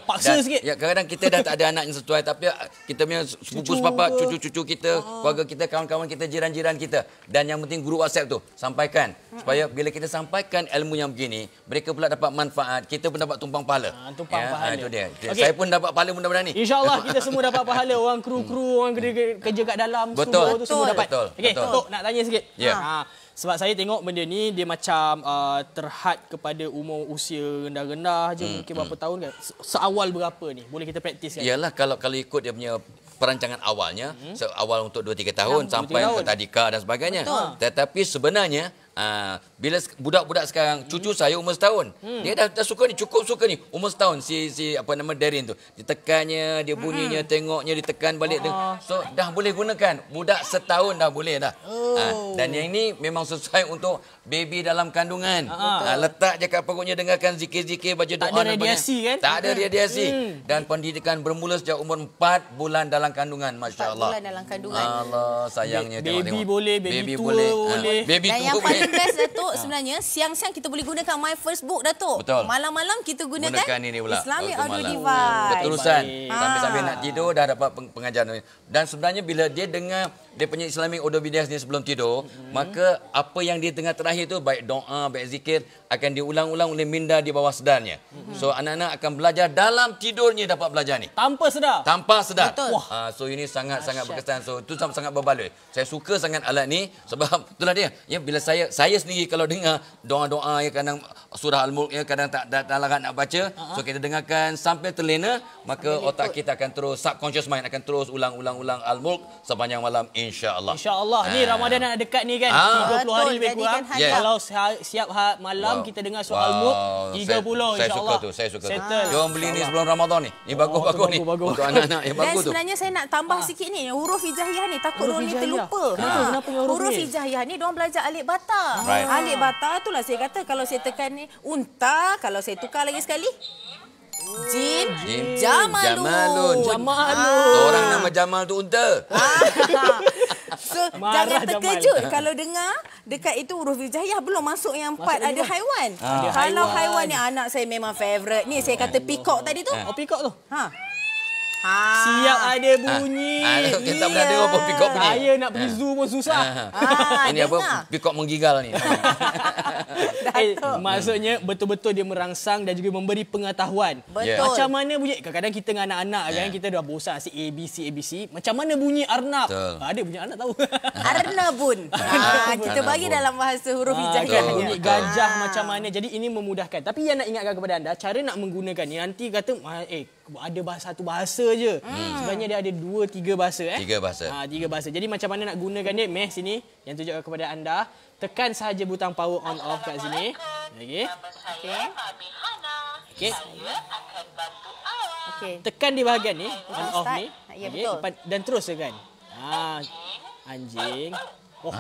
Paksa sikit. Ya, kadang-kadang kita dah tak ada anak yang sesuai, tapi kita punya sepupu sepapak, cucu-cucu kita, keluarga kita, kawan-kawan kita, jiran-jiran kita. Dan yang penting grup WhatsApp tu, sampaikan. Supaya bila kita sampaikan ilmu yang begini, mereka pula dapat manfaat, kita pun dapat tumpang pahala. Tumpang pahala. Itu dia. Okey. Saya pun dapat pahala mudah-mudahan ni. InsyaAllah kita semua dapat pahala. Orang kru-kru, orang kerja kat dalam studio tu semua dapat. Okey, Tok nak tanya sikit. Ya. Sebab saya tengok benda ni dia macam terhad kepada umur usia rendah-rendah je, mungkin berapa tahun kan. Seawal berapa ni? Boleh kita praktis kan? Iyalah kalau ikut dia punya perancangan awalnya, awal untuk 2-3 tahun sampai ke tadika dan sebagainya. Tetapi sebenarnya bila budak-budak sekarang, cucu saya umur setahun. Dia dah suka ni, cukup suka ni. Umur setahun si apa nama Darin tu. Ditekannya, dia bunyinya, tengoknya, ditekan balik. So dah boleh gunakan. Budak setahun dah boleh dah. Dan yang ini memang sesuai untuk baby dalam kandungan. Letak je kat perutnya, dengarkan zikir-zikir, baca doa. Tak ada radiasi kan? Tak ada radiasi. Dan pendidikan bermula sejak umur 4 bulan dalam kandungan. Masya 4 Allah. bulan dalam kandungan. Allah sayangnya. Baby boleh, baby tua boleh. Baby Dan tua yang boleh. paling best Datuk sebenarnya, siang-siang kita boleh gunakan My First Book Datuk. Betul. Malam-malam kita gunakan ini pula. Islamic Waktu Audio malam. Device. Berterusan. Baik. Sambil-sambil nak tidur dah dapat pengajaran. Dan sebenarnya bila dia dengar dia punya Islamic Audio Device ni sebelum tidur, maka apa yang dia dengar terakhir tu, baik doa, baik zikir, akan diulang-ulang oleh minda di bawah sedarnya. So anak-anak akan belajar dalam tidurnya, dapat belajar ni. Tanpa sedar. Tanpa sedar. Betul. So ini sangat-sangat berkesan. So itu sangat berbaloi. Saya suka sangat alat ni sebab itulah dia. Ya, bila saya sendiri kalau dengar doa-doa ya, kadang surah Al-Mulk ya, kadang tak larat nak baca. So kita dengarkan sampai terlena, maka otak kita akan terus, subconscious mind akan terus ulang-ulang Al-Mulk sepanjang malam, insya-Allah. InsyaAllah. Ni Ramadan nak dekat ni kan. 30 hari lebih kurang. Yes. Kalau siap malam kita dengar surah Al-Mulk, 30 Saya suka insya-Allah. tu, saya suka tu. Settle. Diorang beli ni sebelum Ramadan ni. Ni bagus-bagus ni. bagus. Untuk anak-anak yang Dan bagus tu. sebenarnya saya nak tambah sikit ni, huruf hijaiyah ni takut Huruf orang ni hijaiyah. terlupa. Kenapa punya huruf Huruf ni? hijaiyah ni diorang belajar alif bata. Right. Alif bata itulah saya kata kalau saya tekan ni unta, kalau saya tukar lagi sekali Jim, Jamalun. Seorang nama Jamal tu unta. So Marah jangan terkejut kalau dengar dekat itu huruf hijaiyah belum masuk yang 4 ada haiwan. Kalau haiwan ni anak saya memang favourite. Ni saya kata peacock tadi tu. Oh, peacock tu. Siap ada bunyi. Kita tak pernah dengar apa peacock bunyi. Saya nak pergi zoo pun susah. Ini apa? Peacock menggigal ni. Maksudnya betul-betul dia merangsang dan juga memberi pengetahuan. Betul. Macam mana bunyi? Kadang-kadang kita dengan anak-anak kan, kita dah bosan asyik ABC. Macam mana bunyi Arnab? Ada bunyi Arnab tahu. Arnabun. Kita bagi dalam bahasa huruf hijaiyahnya. Bunyi gajah macam mana. Jadi ini memudahkan. Tapi yang nak ingatkan kepada anda, cara nak menggunakan ni, nanti kata ada satu bahasa je. Sebenarnya dia ada 2-3 bahasa. 3 bahasa. 3 bahasa. Jadi macam mana nak gunakan dia? Meh sini yang tunjukkan kepada anda. Tekan sahaja butang power on off kat sini. Okey. Saya Mami Hana. Okey. Saya akan bantu awak. Okey. Tekan di bahagian ni, on off start. ni. Ya, Okey, betul. dan terus tekan. Anjing. Oh,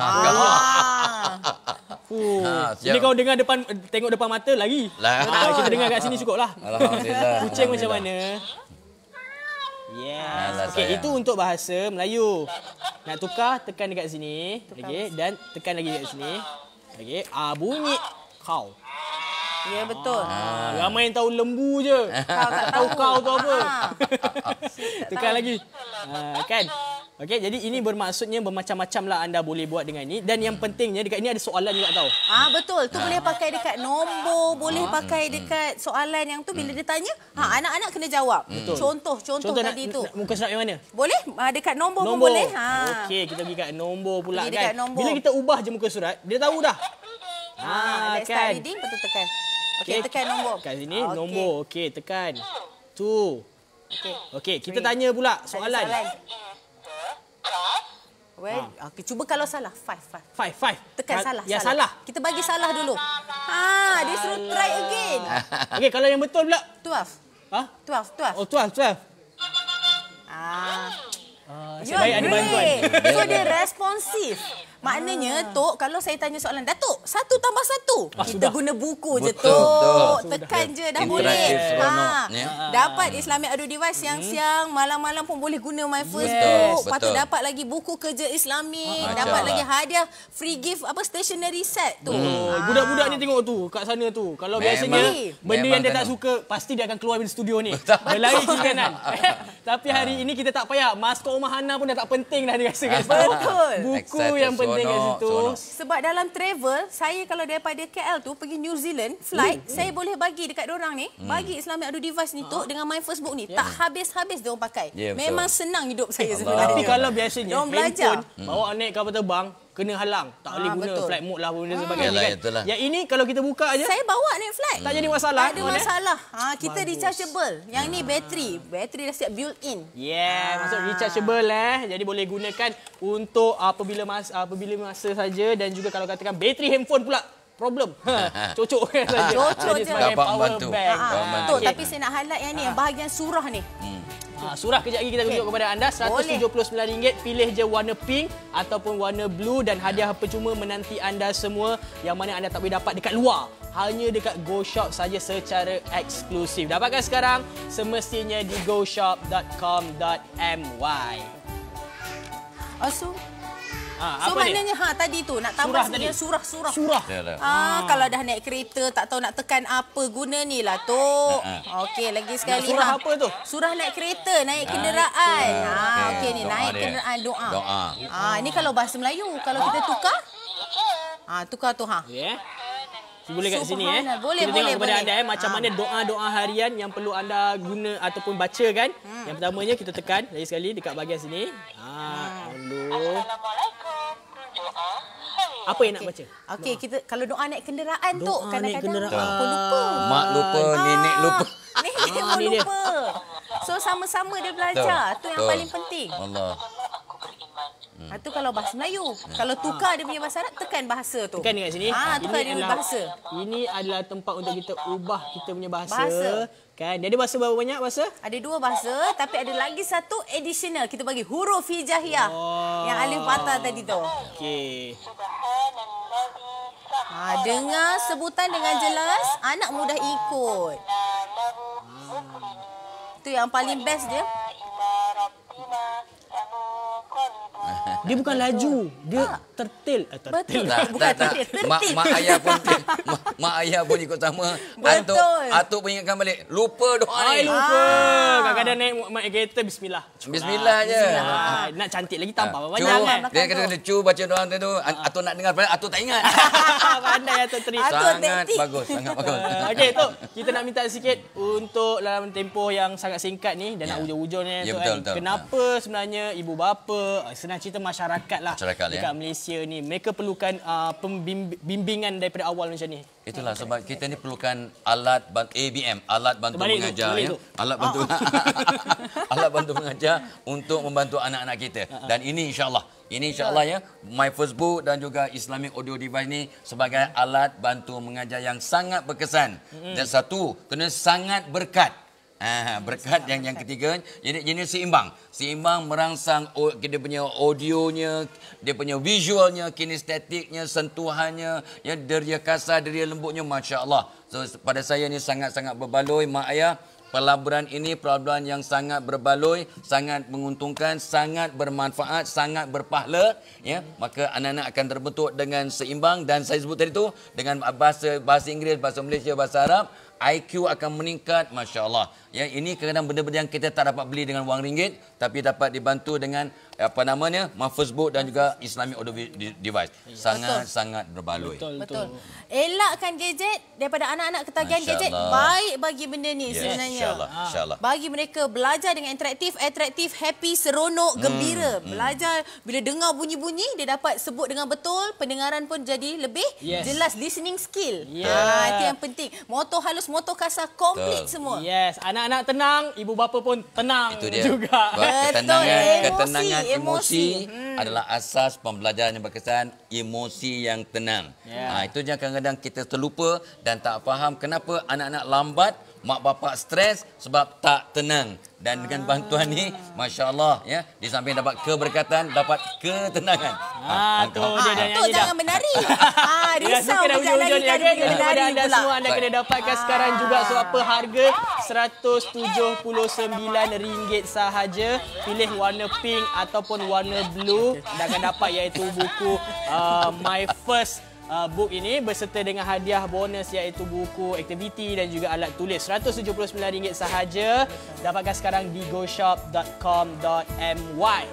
Jadi kau dengar tengok depan mata lagi. Kita dengar kat sini cukup lah. Alhamdulillah. Kucing macam mana? Yes. Okey, itu untuk bahasa Melayu. Nak tukar, tekan dekat sini. Okey, dan tekan lagi dekat sini. Okey, bunyi kau. Ya, betul. Ramai yang tahu lembu je. Kau tak tahu. Kau tu apa? Tekan lagi. Kan? Okey, jadi ini bermaksudnya bermacam-macam lah anda boleh buat dengan ini. Dan yang pentingnya dekat ini ada soalan juga tahu. Betul. Tu boleh pakai dekat nombor, boleh pakai dekat soalan yang tu bila dia tanya, anak-anak kena jawab. Contoh tadi tu. Muka surat yang mana? Boleh? Dekat nombor pun boleh. Okey, kita pergi kat nombor pula Pergi kan. dekat nombor. Bila kita ubah je muka surat, dia tahu dah. Let's start reading, betul tekan. Okey, tekan nombor. Kat sini nombor. Okey, tekan. Tu. Okey, kita tanya pula soalan. Okey, cuba kalau salah. 5. Five. Tekan salah. Yang salah. Kita bagi salah dulu. Dia suruh try again. Okey, kalau yang betul pula. 12. 12. Oh, 12. You Sebaik are ada bantuan. great. So dia responsif. Maknanya, Tok, kalau saya tanya soalan, Datuk, 1 tambah 1. Kita sudah. guna buku je, Betul, Tok. betul. Tekan je dah Interaktif boleh. seronok, ya. Dapat Islamic Audio Device siang-siang, malam-malam pun boleh guna My Facebook. Betul, Lepas tu betul. dapat lagi buku kerja Islamic, Masya dapat Allah. lagi hadiah free gift stationery set tu. Oh, budak-budak ni tengok tu kat sana tu. Kalau Memang. biasanya benda Memang yang dia tak tengok. suka pasti dia akan keluar dari studio ni. Betul. Dia lari kiri kanan. Tapi hari ini kita tak payah. Maskot Umar Hana pun dah tak penting dah dia rasa kat situ. Betul. Buku Excited, yang penting kat seronok, situ. seronok. Sebab dalam travel, saya kalau daripada KL tu pergi New Zealand, flight, saya boleh bagi dekat diorang ni, bagi Islamic Audio Device ni tu dengan My Facebook ni. Tak habis-habis diorang pakai. Ya, betul. Memang senang hidup saya Allah. sebenarnya. Tapi kalau biasanya Diorang belajar. handphone bawa naik kapal terbang, kena halang. Tak boleh guna betul. flight mode lah benda sebagainya Yalah, kan. itulah. Yang ini kalau kita buka aja Saya bawa naik flight. tak jadi masalah. Tak ada Tuan, eh? masalah. Kita rechargeable. Yang ni bateri. Bateri dah siap built in. Yeah, maksud rechargeable jadi boleh gunakan untuk apabila masa saja dan juga kalau katakan bateri handphone pula problem. Cocok saja. Cocok Jadi je. sebagai Dapat power membantu. bank. Dapat membantu. Tok, tapi saya nak highlight yang ni, yang bahagian surah ni. Surah kejap lagi kita tunjuk kepada anda RM179, pilih je warna pink ataupun warna blue dan hadiah percuma menanti anda semua yang mana anda tak boleh dapat dekat luar. Hanya dekat GoShop saja secara eksklusif. Dapatkan sekarang semestinya di goshop.com.my. So Apa ni? maknanya tadi tu nak tambah Surah sikit tadi. surah. Surah. Yalah. Kalau dah naik kereta tak tahu nak tekan apa, guna ni lah Tok. Okey, lagi sekali. surah apa tu? Surah naik kereta, naik kenderaan. Okey ni Doa naik dia. kenderaan doa. Doa. Ni kalau bahasa Melayu, kalau kita tukar tukar tu Yeah. Boleh kat sini Subhanallah. Boleh, kita tengok boleh, kepada boleh. anda macam mana doa-doa harian yang perlu anda guna ataupun baca kan. Yang pertamanya kita tekan lagi sekali dekat bahagian sini. Dulu. Assalamualaikum. Doa hari. Apa yang nak baca? Okey, kita kalau doa naik kenderaan tu Doa naik kadang-kadang kenderaan. apa lupa. Mak lupa, nenek lupa. Nenek pun ni dia. lupa. So sama-sama dia belajar. Tu yang Betul. paling penting. Allah. Aku beriman. Itu kalau bahasa Melayu. Kalau tukar dia punya bahasa Arab, tekan bahasa tu. Tekan dekat sini. Tukar dia punya bahasa. Ini adalah tempat untuk kita ubah kita punya bahasa. Bahasa. Kan? Dia ada bahasa berapa banyak bahasa? Ada 2 bahasa, tapi ada lagi satu additional. Kita bagi huruf hijaiyah. Yang alif fathah tadi tu. Okey. Subhanallazi sahha Dengar sebutan dengan jelas, anak mudah ikut. lahu mukmin. Tu yang paling best dia. Ila rabbina munqalibun. Dia bukan laju, dia tertil. Betul. Tak, Bukan tak. tertil. Mak ayah pun mak ayah pun ikut sama. Betul. Atuk pun ingatkan balik. Lupa doa Ai ni. lupa. Kadang-kadang naik kereta bismillah. Bismillah je. Nak cantik lagi tambah Cu, banyak kan. dia kata cu baca doa tu. Atuk nak dengar padahal atuk tak ingat. Pandai Atuk Tri. Atuk Sangat taktik. bagus, sangat bagus. Okey tu, kita nak minta sikit untuk dalam tempoh yang sangat singkat ni dan nak hujung-hujung ni Ya, Tok, betul, kan. betul. Kenapa sebenarnya ibu bapa, senang cerita masyarakat lah Masyarakat, dekat Malaysia ni mereka perlukan bimbingan daripada awal macam ni. Itulah sebab kita ni perlukan alat ABM, alat bantu Terbalik tu, mengajar terbalik ya. tu. Alat bantu alat bantu mengajar untuk membantu anak-anak kita. Dan ini insya-Allah ya, My Facebook dan juga Islamic Audio Device ni sebagai alat bantu mengajar yang sangat berkesan. Dan satu, kena sangat berkat. Berkat yang ketiga, jadi seimbang. Seimbang merangsang dia punya audionya, dia punya visualnya, kinestetiknya, sentuhannya, ya, deria kasar, deria lembutnya, masya-Allah. So pada saya ni sangat-sangat berbaloi mak ayah. Pelaburan ini pelaburan yang sangat berbaloi, sangat menguntungkan, sangat bermanfaat, sangat berpahala, ya. Maka anak-anak akan terbentuk dengan seimbang dan saya sebut tadi tu dengan bahasa Inggeris, bahasa Malaysia, bahasa Arab, IQ akan meningkat, masya-Allah. Ya, ini kadang-kadang benda-benda yang kita tak dapat beli dengan wang ringgit tapi dapat dibantu dengan My Facebook dan juga Islamic Audio Device. Sangat-sangat berbaloi. Betul. Elakkan gadget daripada anak-anak ketagihan Masya gadget. Allah. Baik bagi benda ni Yes, sebenarnya. insya-Allah. Bagi mereka belajar dengan atraktif, happy, seronok, gembira. Belajar bila dengar bunyi-bunyi dia dapat sebut dengan betul, pendengaran pun jadi lebih jelas, listening skill. Itu yang penting. Motor halus, motor kasar komplit semua. Yes, anak-anak tenang, ibu bapa pun tenang Itu dia. juga. Ketenangan emosi adalah asas pembelajaran yang berkesan, emosi yang tenang. Itu je kadang-kadang kita terlupa dan tak faham kenapa anak-anak lambat mak bapak stres sebab tak tenang. Dan dengan bantuan ni, Masya Allah, ya, di samping dapat keberkatan, dapat ketenangan. Tu dia dah Tu nyanyi dah. jangan menari. Dia Risau suka dah kejap lagi hujung-hujung ni, kan okey? kena Kepada menari anda pula. semua, anda kena dapatkan sekarang juga apa harga RM179 sahaja. Pilih warna pink ataupun warna blue dan akan dapat iaitu buku My First book ini berserta dengan hadiah bonus iaitu buku aktiviti dan juga alat tulis. RM179 sahaja. Dapatkan sekarang di goshop.com.my.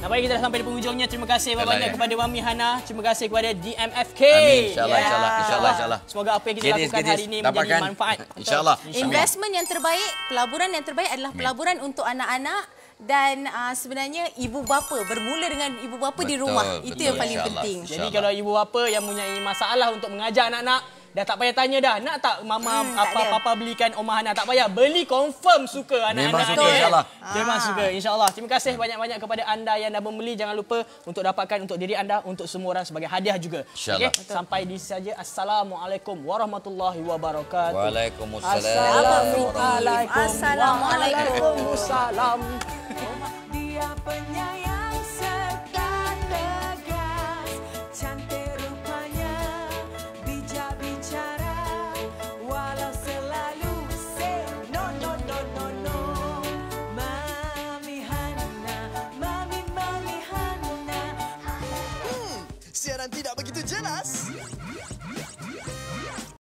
Nampaknya kita dah sampai di penghujungnya. Terima kasih banyak kepada Mami Hana. Terima kasih kepada DMFK. Amin. InsyaAllah. Semoga apa yang kita lakukan hari ini menjadi manfaat. InsyaAllah. Investment yang terbaik, pelaburan yang terbaik adalah pelaburan untuk anak-anak dan sebenarnya ibu bapa. Bermula dengan ibu bapa di rumah. Itu yang paling penting. Jadi kalau ibu bapa yang mempunyai masalah untuk mengajar anak-anak, dah tak payah tanya dah. Nak tak mama papa belikan Omah Hana? Tak payah. Beli confirm suka anak-anak. Memang suka, insyaAllah. Memang suka, insyaAllah. Terima kasih banyak-banyak kepada anda yang dah membeli. Jangan lupa untuk dapatkan untuk diri anda, untuk semua orang sebagai hadiah juga. InsyaAllah. Okay? Sampai di sini saja. Assalamualaikum warahmatullahi wabarakatuh. Waalaikumsalam. Assalamualaikum. Waalaikumsalam. Dia penyayang serta tegas, cantik rupanya, bijak bicara, walau selalu say no no no no no. Mami Hana, Mami Hana. Siaran tidak